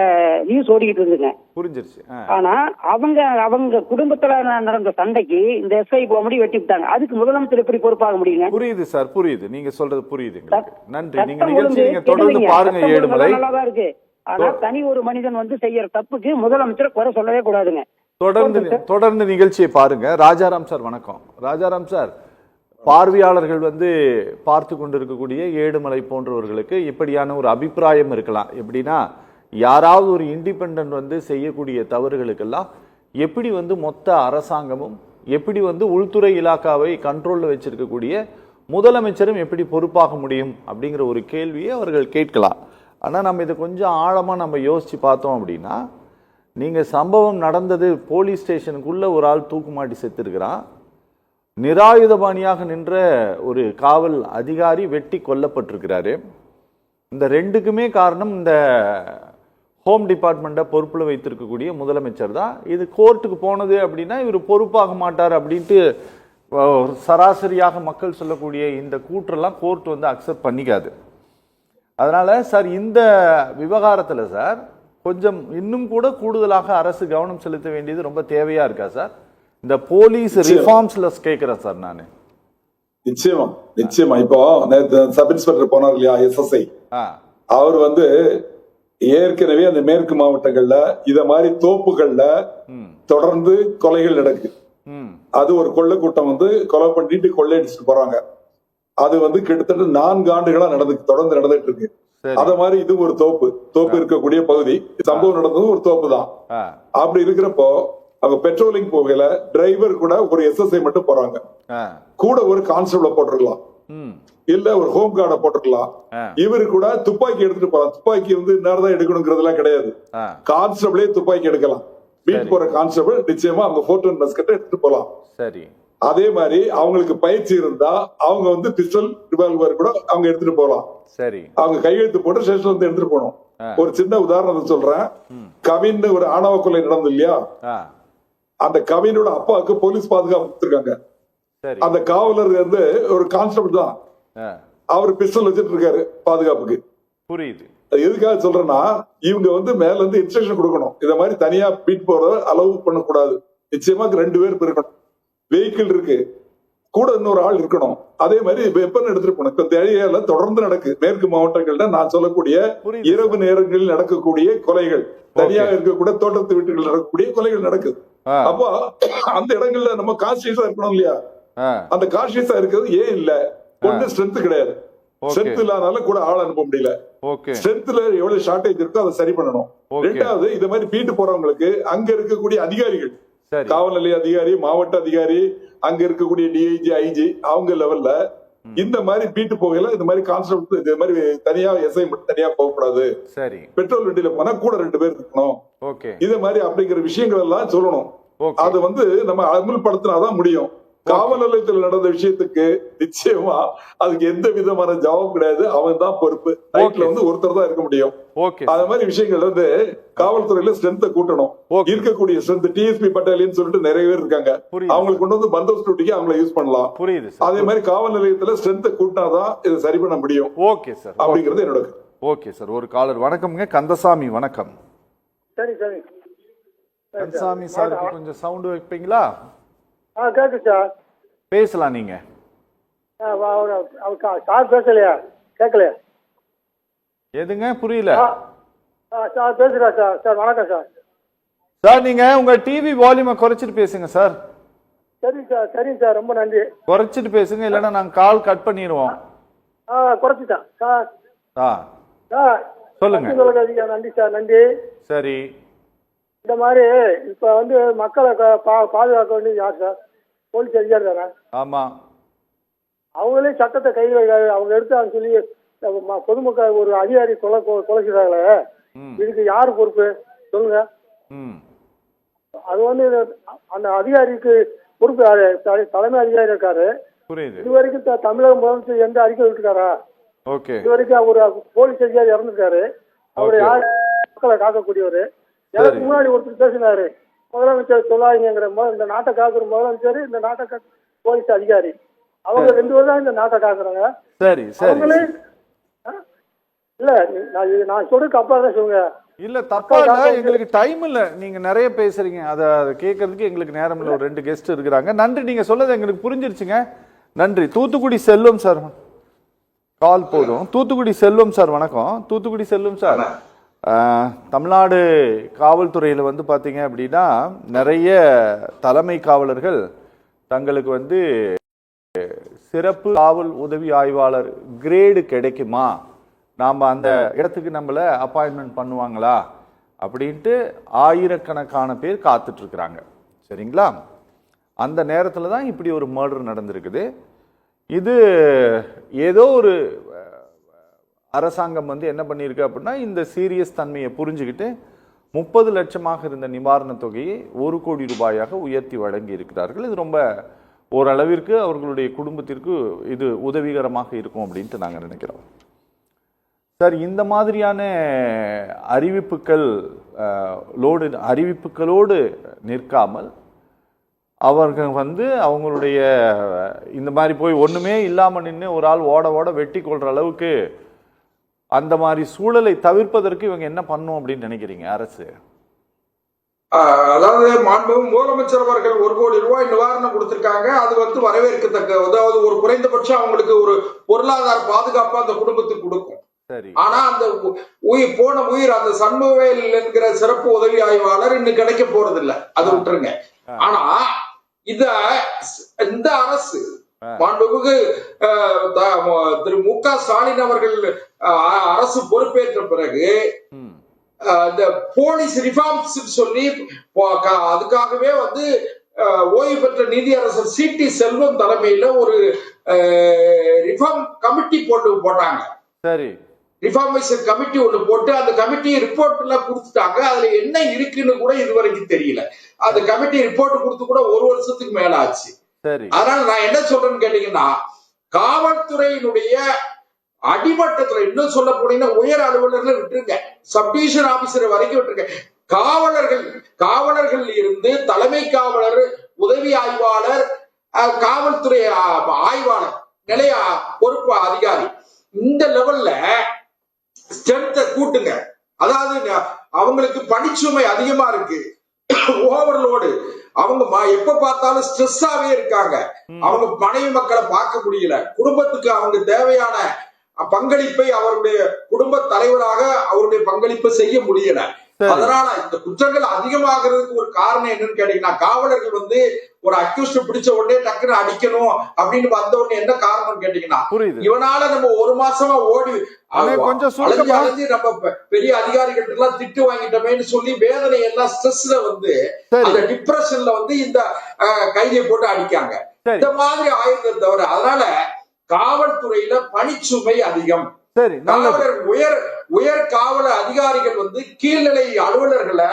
நியூஸ் ஓடிக்கிட்டு இருந்துங்க. புரிஞ்சிருச்சு. ஆனா அவங்க குடும்பத்துல நடந்த சண்டைக்கு இந்த எஸ்ஐ போக வெட்டி விட்டாங்க. அதுக்கு முதலமைச்சர் எப்படி பொறுப்பாக முடியுங்க? புரியுது சார், புரியுது, நீங்க சொல்றது புரியுது. நன்றி. நீங்க தொடர்ந்து பாருங்க. ஏழுமலை நல்லாதான் இருக்கு. ஆனா தனி ஒரு மனிதன் வந்து செய்யற தப்புக்கு முதலமைச்சர் குறை சொல்லவே கூடாதுங்க. தொடர்ந்து நிகழ்ச்சியை பாருங்க. ராஜாராம் சார் வணக்கம். ராஜாராம் சார், பார்வையாளர்கள் வந்து பார்த்து கொண்டிருக்கக்கூடிய ஏழுமலை போன்றவர்களுக்கு இப்படியான ஒரு அபிப்பிராயம் இருக்கலாம். எப்படின்னா, யாராவது ஒரு இண்டிபெண்டன்ட் வந்து செய்யக்கூடிய தவறுகளுக்கெல்லாம் எப்படி வந்து மொத்த அரசாங்கமும் எப்படி வந்து உள்துறை இலாக்காவை கண்ட்ரோல்ல வச்சிருக்கக்கூடிய முதலமைச்சரும் எப்படி பொறுப்பாக முடியும் அப்படிங்கிற ஒரு கேள்வியை அவர்கள் கேட்கலாம். ஆனால் நம்ம இதை கொஞ்சம் ஆழமாக நம்ம யோசிச்சு பார்த்தோம் அப்படின்னா, நீங்கள் சம்பவம் நடந்தது போலீஸ் ஸ்டேஷனுக்குள்ள ஒரு ஆள் தூக்குமாட்டி செத்துருக்கிறான். நிராயுதபாணியாக நின்ற ஒரு காவல் அதிகாரி வெட்டி கொல்லப்பட்டிருக்கிறாரு. இந்த ரெண்டுக்குமே காரணம் இந்த ஹோம் டிபார்ட்மெண்ட்டை பொறுப்பில் வைத்திருக்கக்கூடிய முதலமைச்சர் தான். இது கோர்ட்டுக்கு போனது அப்படின்னா இவர் பொறுப்பாக மாட்டார் அப்படின்ட்டு சராசரியாக மக்கள் சொல்லக்கூடிய இந்த கூற்றெல்லாம் கோர்ட் வந்து அக்செப்ட் பண்ணிக்காது. அதனால சார், இந்த விவகாரத்தில் சார் கொஞ்சம் இன்னும் கூட கூடுதலாக அரசு கவனம் செலுத்த வேண்டியது ரொம்ப தேவையா இருக்கா சார்? இந்த போலீஸ் ரிஃபார்ம்ஸ்ல கேட்கிறேன் சார் நானு. நிச்சயமா இப்போ சப் இன்ஸ்பெக்டர் போனார் இல்லையா, எஸ்எஸ்ஐ, அவர் வந்து ஏற்கனவே அந்த மேற்கு மாவட்டங்கள்ல இத மாதிரி தோப்புகள்ல தொடர்ந்து கொலைகள் நடக்குது. அது ஒரு கொள்ளை கூட்டம் வந்து கொலை பண்ணிட்டு கொள்ளையடிச்சுட்டு போறாங்க. அது வந்து கிட்டத்தட்ட 4 ஆண்டுகளா தொடர்ந்து நடந்துட்டு இருக்கு. அத மாதிரி இது ஒரு தோப்பு இருக்கக்கூடிய பகுதி. சம்பவம் நடந்தது ஒரு தோப்பு தான். அப்படி இருக்கிறப்போ அவங்க பெட்ரோலிங் போகல, டிரைவர் கூட ஒரு எஸ்எஸ்ஐ மட்டும் போறாங்க. கூட ஒரு கான்ஸ்டபிள போட்டிருக்கலாம், இல்ல ஒரு ஹோம் கார்டை போட்டிருக்கலாம். இவரு கூட துப்பாக்கி எடுத்துட்டு போறாங்க. துப்பாக்கி வந்து நேரம் தான் எடுக்கணுங்கிறதுலாம் கிடையாது. கான்ஸ்டபிளே துப்பாக்கி எடுக்கலாம். பீட் போற கான்ஸ்டபிள் நிச்சயமா அவங்க 410 மஸ்கெட்டை எடுத்துட்டு போலாம். சரி. அதே மாதிரி அவங்களுக்கு பயிற்சி இருந்தா அவங்க வந்து பிஸ்டல் ரிவால்வர் கூட அவங்க எடுத்துட்டு போலாம். சரி. அவங்க கையெழுத்து போட்டு ஸ்டேஷன்ல இருந்து எடுத்துட்டு போகணும். ஒரு சின்ன உதாரணத்தை சொல்றேன். கவின் ஒரு ஆணவ கொலை நடந்தது இல்லையா, அந்த கவினோட அப்பாவுக்கு போலீஸ் பாதுகாப்பு கொடுத்திருக்காங்க. அந்த காவலர் வந்து ஒரு கான்ஸ்டபிள் தான், அவர் பிஸ்டல் வச்சிட்டு இருக்காரு பாதுகாப்புக்கு. புரியுது. எதுக்காக சொல்றேன்னா இவங்க வந்து மேல இருந்து இன்ஸ்ட்ரக்ஷன் கொடுக்கணும், இத மாதிரி தனியா பீட் போறத அலோவ் பண்ணக்கூடாது. நிச்சயமா 2 பேர் இருக்கணும், வெஹிக்கிள் இருக்கு, கூட இன்னொரு ஆள் இருக்கணும். அதே மாதிரி வெப்பன் எடுத்துட்டு போகணும். இப்ப தேவையில தொடர்ந்து நடக்கு மேற்கு மாவட்டங்கள்ல நான் சொல்லக்கூடிய இரவு நேரங்களில் நடக்கக்கூடிய கொலைகள், தனியாக இருக்கக்கூடிய தோட்டத்து வீட்டுகள் நடக்கக்கூடிய கொலைகள் நடக்குது. அப்போ அந்த இடங்கள்ல நம்ம கான்சியஸா இருக்கணும் இல்லையா? அந்த கான்சியஸா இருக்கிறது ஏன் இல்ல? ஒண்ணு ஸ்ட்ரென்த் கிடையாது, ஸ்ட்ரென்த் இல்லாதனால கூட ஆள் அனுப்ப முடியல. ஸ்ட்ரென்த்ல எவ்வளவு ஷார்டேஜ் இருக்கோ அதை சரி பண்ணணும். ரெண்டாவது, இந்த மாதிரி பீட்டு போறவங்களுக்கு அங்க இருக்கக்கூடிய அதிகாரிகள், காவல் நிலைய அதிகாரி, மாவட்ட அதிகாரி, அங்க இருக்கக்கூடிய டிஐஜி, ஐஜி, அவங்க லெவல்ல இந்த மாதிரி பீட்டு போகல இந்த மாதிரி கான்ஸ்டபிள் இந்த மாதிரி தனியா எஸ்ஐ மட்டும் தனியா போகக்கூடாது. சரி. பெட்ரோல் வண்டியில போனா கூட 2 பேர் இருக்கணும். இத மாதிரி அப்படிங்கிற விஷயங்கள் எல்லாம் சொல்லணும். அது வந்து நம்ம அமல்படுத்தினாதான் முடியும். காவல் நிலையத்தில் நடந்த விஷயத்துக்கு நிச்சயமா அதுக்கு எந்த விதமான ஜவாப் கிடையாது, அவன் தான் பொறுப்பு. நைட்ல வந்து ஒருத்தர் தான் இருக்க முடியும். அது மாதிரி விஷயங்கள் வந்து காவல்துறையில ஸ்ட்ரென்த்தை கூட்டணும். இருக்கக்கூடிய ஸ்ட்ரென்த் டிஎஸ்பி பட்டாலியன் சொல்லிட்டு நிறைய பேர் இருக்காங்க, அவங்களுக்கு கொண்டு வந்து பந்தோபஸ்து டியூட்டிக்கு அவங்கள யூஸ் பண்ணலாம். புரியுது. அதே மாதிரி காவல் நிலையத்துல ஸ்ட்ரென்த்தை கூட்டினாதான் இதை சரி பண்ண முடியும். ஓகே சார், அப்படிங்கிறது என்னோட. Okay sir. ஒரு காலர். வணக்கம்ங்க, கந்தசாமி. வணக்கம். சரி சரி கந்தசாமி சார், கொஞ்சம் சவுண்ட் வைப்பீங்களா? கேக்கு சார், பேசலாம் நீங்க. சார் பேசலையா? கேட்கலையா? எதுங்க புரியல? சார் பேசுறா சார். சார் வணக்கம் சார். சார் நீங்க உங்க டிவி வால்யூமை குறைச்சிட்டு பேசுங்க சார். சரி சார், சரிங்க சார், ரொம்ப நன்றி. குறைச்சிட்டு பேசுங்க, இல்லைன்னா நாங்க கால் கட் பண்ணிடுவோம். குறைச்சிட்டேன் சார். சொல்லுங்க. நன்றி சார், நன்றி. சரி. இந்த மாதிரி இப்ப வந்து மக்களை பாதுகாக்க வேண்டியது யார் சார்? போலீஸ் அதிகாரி தானே. ஆமா. அவங்களே சட்டத்தை கையில் அவங்க எடுத்தான்னு சொல்லி பொதுமக்கள் ஒரு அதிகாரி கொலை செய்றாங்களே, இதுக்கு யாரு பொறுப்பு சொல்லுங்க? அது வந்து அந்த அதிகாரிக்கு பொறுப்பு யாரு? தலைமை அதிகாரி இருக்காரு. இது வரைக்கும் தமிழக முதலமைச்சர் எந்த அறிக்கை விட்டுருக்காரா? இது வரைக்கும் ஒரு போலீஸ் அதிகாரி இறந்துருக்காரு. அவரு யார்? மக்களை காக்கக்கூடியவர். எனக்கு முன்னாடி ஒருத்தர் பேசினாரு, முதலமைச்சர் சொல்லாதீங்கிற இந்த நாட்டை காக்குற முதலமைச்சர், இந்த நாட்டை போலீஸ் அதிகாரி, அவங்க 2 பேரும் தான் இந்த நாட்டை காக்குறாங்க. சரி சரி. இல்ல நான் சொல்றதுக்கு அப்பா தான் சொல்லுங்க. இல்ல தப்பா இல்ல, எங்களுக்கு டைம் இல்ல, நீங்க நிறைய பேசுறீங்க, அதை கேட்கறதுக்கு எங்களுக்கு நேரம் இல்ல. ஒரு 2 கெஸ்ட் இருக்கிறாங்க. நன்றி, நீங்க சொல்லது எங்களுக்கு புரிஞ்சிருச்சுங்க, நன்றி. தூத்துக்குடி செல்வம் சார் கால் போதும். தூத்துக்குடி செல்வம் சார் வணக்கம். தூத்துக்குடி செல்வம் சார், தமிழ்நாடு காவல்துறையில் வந்து பார்த்தீங்க அப்படின்னா நிறைய தலைமை காவலர்கள் தங்களுக்கு வந்து சிறப்பு காவல் உதவி ஆய்வாளர் கிரேடு கிடைக்குமா, நாம் அந்த இடத்துக்கு நம்மளை அப்பாயின்மெண்ட் பண்ணுவாங்களா அப்படின்ட்டு ஆயிரக்கணக்கான பேர் காத்துட்ருக்குறாங்க. சரிங்களா? அந்த நேரத்தில் தான் இப்படி ஒரு மர்டர் நடந்திருக்குது. இது ஏதோ ஒரு அரசாங்கம் வந்து என்ன பண்ணியிருக்கு அப்படின்னா, இந்த சீரியஸ் தன்மையை புரிஞ்சுக்கிட்டு 30 லட்சமாக இருந்த நிவாரண தொகையை 1 கோடி ரூபாயாக உயர்த்தி வழங்கி இருக்கிறார்கள். இது ரொம்ப ஓரளவிற்கு அவர்களுடைய குடும்பத்திற்கு இது உதவிகரமாக இருக்கும் அப்படின்ட்டு நாங்கள் நினைக்கிறோம். சார், இந்த மாதிரியான அறிவிப்புகளோடு நிற்காமல் அவர்கள் வந்து அவங்களுடைய இந்த மாதிரி போய் ஒன்றுமே இல்லாமல் நின்று ஒரு ஆள் ஓட வெட்டி கொள்கிற அளவுக்கு அந்த மாதிரி சூழலை தவிர்ப்பதற்கு இவங்க என்ன பண்ணும் அப்படின்னு நினைக்கிறீங்க அரசு? அதாவது மாண்புமிகு முதலமைச்சர் அவர்கள் 1 கோடி ரூபாய் நிவாரணம் கொடுத்திருக்காங்க. அது வந்து வரவேற்கத்தக்க, அதாவது ஒரு குறைந்தபட்சம் அவங்களுக்கு ஒரு பொருளாதார பாதுகாப்பு அந்த குடும்பத்துக்கு கொடுக்கும். ஆனா அந்த போன உயிர் அந்த சண்முகவேல் என்கிற சிறப்பு உதவி ஆய்வாளர் இன்னும் கிடைக்க போறது இல்ல, அது விட்டுருங்க. ஆனா இந்த அரசு மாண்புமிகு திரு மு.க. ஸ்டாலின் அவர்கள் அரசு பொறுப்பேற்ற பிறகு இந்த போலீஸ் ரிஃபார்ம்ஸ் சொல்லி அதுக்காகவே வந்து ஓய்வு பெற்ற நீதியரசர் சி.டி. செல்வம் தலைமையில ஒரு ரிஃபார்ம் கமிட்டி போட்டாங்க. சரி. ரிஃபார்மேஷன் கமிட்டி ஒண்ணு போட்டு அந்த கமிட்டி ரிப்போர்ட் எல்லாம் கொடுத்துட்டாங்க. அதுல என்ன இருக்குன்னு கூட இதுவரைக்கும் தெரியல. அந்த கமிட்டி ரிப்போர்ட் கொடுத்து கூட 1 வருஷத்துக்கு மேல ஆச்சு. அதனால நான் என்ன சொல்றேன்னு கேட்டீங்கன்னா, காவல்துறையினுடைய அடிமட்டத்துல இன்னும் சொல்ல போனீங்கன்னா உயர் அலுவலர்கள் விட்டுருங்க, சப்டிவிஷன் ஆபீசர் வரைக்கும் விட்டுருங்க, காவலர்கள் இருந்து தலைமை காவலர், உதவி ஆய்வாளர், காவல்துறை ஆய்வாளர், நிலைய பொறுப்பு அதிகாரி, இந்த லெவல்ல ஸ்ட்ரென்த்தை கூட்டுங்க. அதாவது அவங்களுக்கு பணிச்சுமை அதிகமா இருக்கு, ஓவர்லோடு, அவங்க எப்ப பார்த்தாலும் ஸ்ட்ரெஸ்ஸாவே இருக்காங்க, அவங்க மனைவி மக்களை பார்க்க முடியல, குடும்பத்துக்கு அவங்க தேவையான பங்களிப்பை அவருடைய குடும்ப தலைவராக அவருடைய பங்களிப்பை செய்ய முடியல. அதனால இந்த குற்றங்கள் அதிகமாகிறதுக்கு ஒரு காரணம் என்னன்னு கேட்டீங்கன்னா, காவலர்கள் ஒரு அக்யூஸ்ட் பிடிச்ச உடனே டக்குன்னு அடிக்கணும் அப்படின்னு வந்த உடனே என்ன காரணம் கேட்டீங்கன்னா, இவனால நம்ம 1 மாசமா ஓடி அலைஞ்சு நம்ம பெரிய அதிகாரிகள் எல்லாம் திட்டு வாங்கிட்டோமேன்னு சொல்லி வேதனை எல்லாம் ஸ்ட்ரெஸ்ல அந்த டிப்ரெஷன்ல இந்த கைதியை போட்டு அடிக்காங்க. இந்த மாதிரி ஆயுதத்தை தவிர, அதனால காவல்துறையில பணிச்சுமை அதிகம். காவலர் உயர் காவல அதிகாரிகள் கீழ்நிலை அலுவலர்களை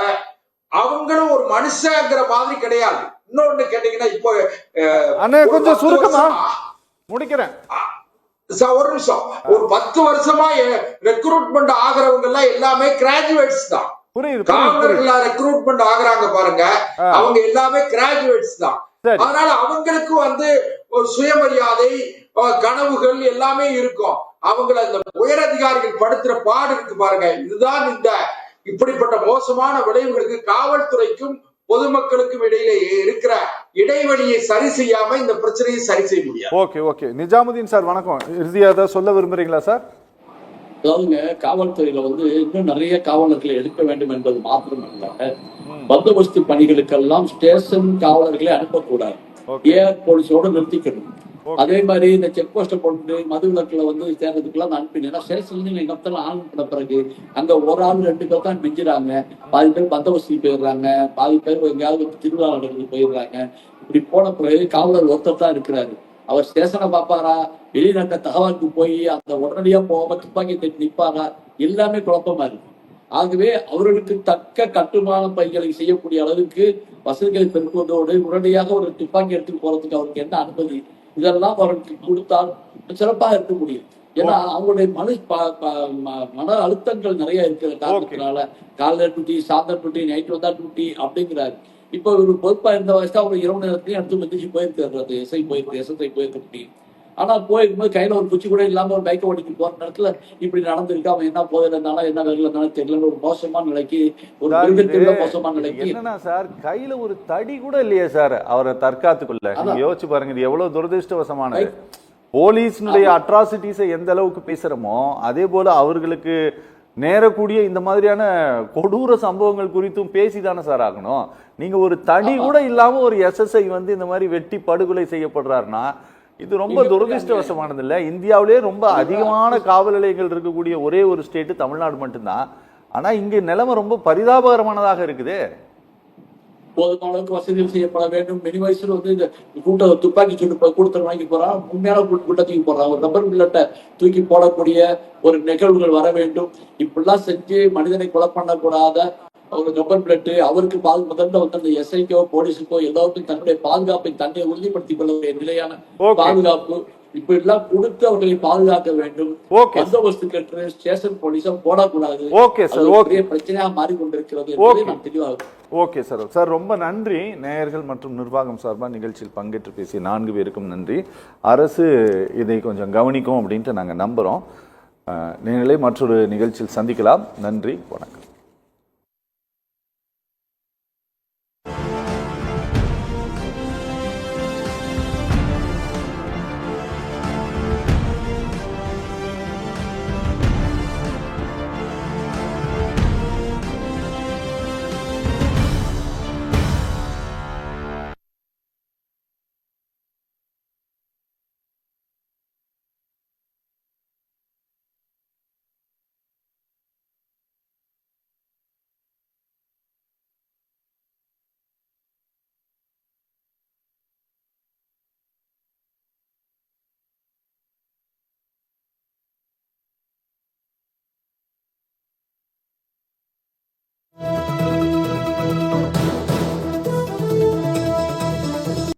அவங்களும் ஒரு மனுஷங்கிற மாதிரி கிடையாது. இன்னொன்னு கேட்டீங்கன்னா, இப்போ கொஞ்சம் சுருக்கமா முடிக்கிறேன், ஒரு நிமிஷம், ஒரு 10 வருஷமா ரெக்ரூட்மெண்ட் ஆகிறவங்க எல்லாம் எல்லாமே கிராஜுவேட்ஸ் தான். காவலர்கள் ரெக்ரூட்மெண்ட் ஆகுறாங்க பாருங்க, அவங்க எல்லாமே கிராஜுவேட்ஸ் தான். அதனால அவங்களுக்கு ஒரு சுயமரியாதை, கனவுகள் எல்லாமே இருக்கும். அவங்களை அந்த உயர் அதிகாரிகள் படுத்துற பாடு இருக்கு பாருங்க. இதுதான் இந்த இப்படிப்பட்ட மோசமான விளைவுகளுக்கு காவல்துறைக்கும் பொதுமக்களுக்கும் இடையில இருக்கிற இடைவெளியை சரி செய்யாம இந்த பிரச்சனையை சரி செய்ய முடியாது. ஓகே நிஜாமுதீன் சார் வணக்கம். இறுதியா ஏதாவது சொல்ல விரும்புறீங்களா சார்? அதாவதுங்க, காவல்துறையில இன்னும் நிறைய காவலர்களை எடுக்க வேண்டும் என்பது மாத்திரமல்ல, பந்தோபஸ்து பணிகளுக்கெல்லாம் ஸ்டேஷன் காவலர்களை அனுப்பக்கூடாது, ஏஆர் போலீஸோட நிறுத்திக்கணும். அதே மாதிரி இந்த செக் போஸ்ட போட்டு மதுவிலக்குல சேர்றதுக்கெல்லாம் அனுப்பினா ஸ்டேஷன்ல எங்கத்தான் ஆரம்பின பிறகு அங்க ஒரு ஆள் 2 பேர் தான் மிஞ்சுறாங்க. பாதி பேர் பந்தோபஸ்துக்கு போயிடுறாங்க, பாதி பேர் எங்கேயாவது திருவிழா நடந்து போயிடுறாங்க. இப்படி போன பிறகு காவலர் ஒருத்தர் தான் இருக்கிறாரு. அவர் ஸ்டேஷனை பார்ப்பாரா, வெளிநாட்ட தகவலுக்கு போய் அந்த உடனடியா போகாம துப்பாக்கி தட்டி நிற்பாரா, எல்லாமே குழப்பமா இருக்கு. ஆகவே அவர்களுக்கு தக்க கட்டுமான பணிகளை செய்யக்கூடிய அளவுக்கு வசதிகளை பெருக்குவதோடு உடனடியாக ஒரு துப்பாக்கி எடுத்துட்டு போறதுக்கு அவருக்கு என்ன அனுமதி, இதெல்லாம் அவர்களுக்கு கொடுத்தால் சிறப்பாக இருக்க முடியும். ஏன்னா அவங்களுடைய மன அழுத்தங்கள் நிறைய இருக்கிற காரணத்தினால காலையில டியூட்டி, சாயந்தரம் டியூட்டி, நைட் வந்தா டியூட்டி அப்படிங்கிறாரு. இப்ப ஒரு பொறுப்பா இருந்த வயசா ஒரு 20 நேரத்தையும் எடுத்து வந்துச்சு போயிருக்காரு, எஸ்ஐ போயிருக்க முடியும். ஆனா போயிருக்கும்போது கையில ஒரு குச்சி கூட இல்லாம ஒரு பைக்கை ஓட்டிட்டு போற நேரத்துல இப்படி நடந்திருக்கு. அவன் என்ன போயிருந்தாலும் என்ன வேலை இருந்தாலும் தெரியல, ஒரு மோசமான நிலைக்கு, ஒரு மோசமான நிலைக்கு. என்னன்னா சார், கையில ஒரு தடி கூட இல்லையே சார் அவரை தற்காத்துக்குள்ள. யோசிச்சு பாருங்க, இது எவ்வளவு துரதிருஷ்டவசமானது. போலீஸினுடைய அட்ராசிட்டிஸை எந்த அளவுக்கு பேசுறோமோ அதே போல அவர்களுக்கு நேரக்கூடிய இந்த மாதிரியான கொடூர சம்பவங்கள் குறித்தும் பேசிதானே சார் ஆகணும். நீங்க ஒரு தடி கூட இல்லாம ஒரு எஸ்எஸ்ஐ இந்த மாதிரி வெட்டி படுகொலை செய்யப்படுறாருன்னா இது ரொம்ப துரதிருஷ்டவசமானது இல்ல. இந்தியாவிலே ரொம்ப அதிகமான காவல் நிலையங்கள் இருக்கக்கூடிய ஒரே ஒரு ஸ்டேட் தமிழ்நாடு மட்டும்தான். ஆனா இங்க நிலைமை ரொம்ப பரிதாபகரமானதாக இருக்குது. போதுமான அளவுக்கு வசதிகள் செய்யப்பட வேண்டும். மினி வயசுல இந்த கூட்ட துப்பாக்கி சூட்டு கூட்டத்தை வாங்கி போறான், உண்மையான கூட்டத்துக்கு போறான், ஒரு ரப்பர் புல்லட்டை தூக்கி போடக்கூடிய ஒரு நிகழ்வுகள் வர வேண்டும். இப்படிலாம் செஞ்சு மனிதனை கொலை பண்ணக்கூடாத ஒரு ரப்பர் பிளட்டு அவருக்கு முதல்ல அந்த எஸ்ஐக்கோ போலீஸுக்கோ எல்லாருக்கும் தன்னுடைய பாதுகாப்பை தன்னை உறுதிப்படுத்திக் கொள்ள நிலையான பாதுகாப்பு இப்படி எல்லாம் கொடுத்து அவர்களை பாதுகாக்க வேண்டும். பந்தோபஸ்து கட்டு ஸ்டேஷன் போலீஸும் போடக்கூடாது. பிரச்சனையாக மாறிக்கொண்டிருக்கிறது. Okay sir. சார் ரொம்ப நன்றி. நேயர்கள் மற்றும் நிர்வாகம் சார்பாக நிகழ்ச்சியில் பங்கேற்று பேசிய 4 பேருக்கும் நன்றி. அரசு இதை கொஞ்சம் கவனிக்கும் அப்படின்ட்டு நாங்கள் நம்புகிறோம். நீங்களே மற்றொரு நிகழ்ச்சியில் சந்திக்கலாம். நன்றி, வணக்கம்.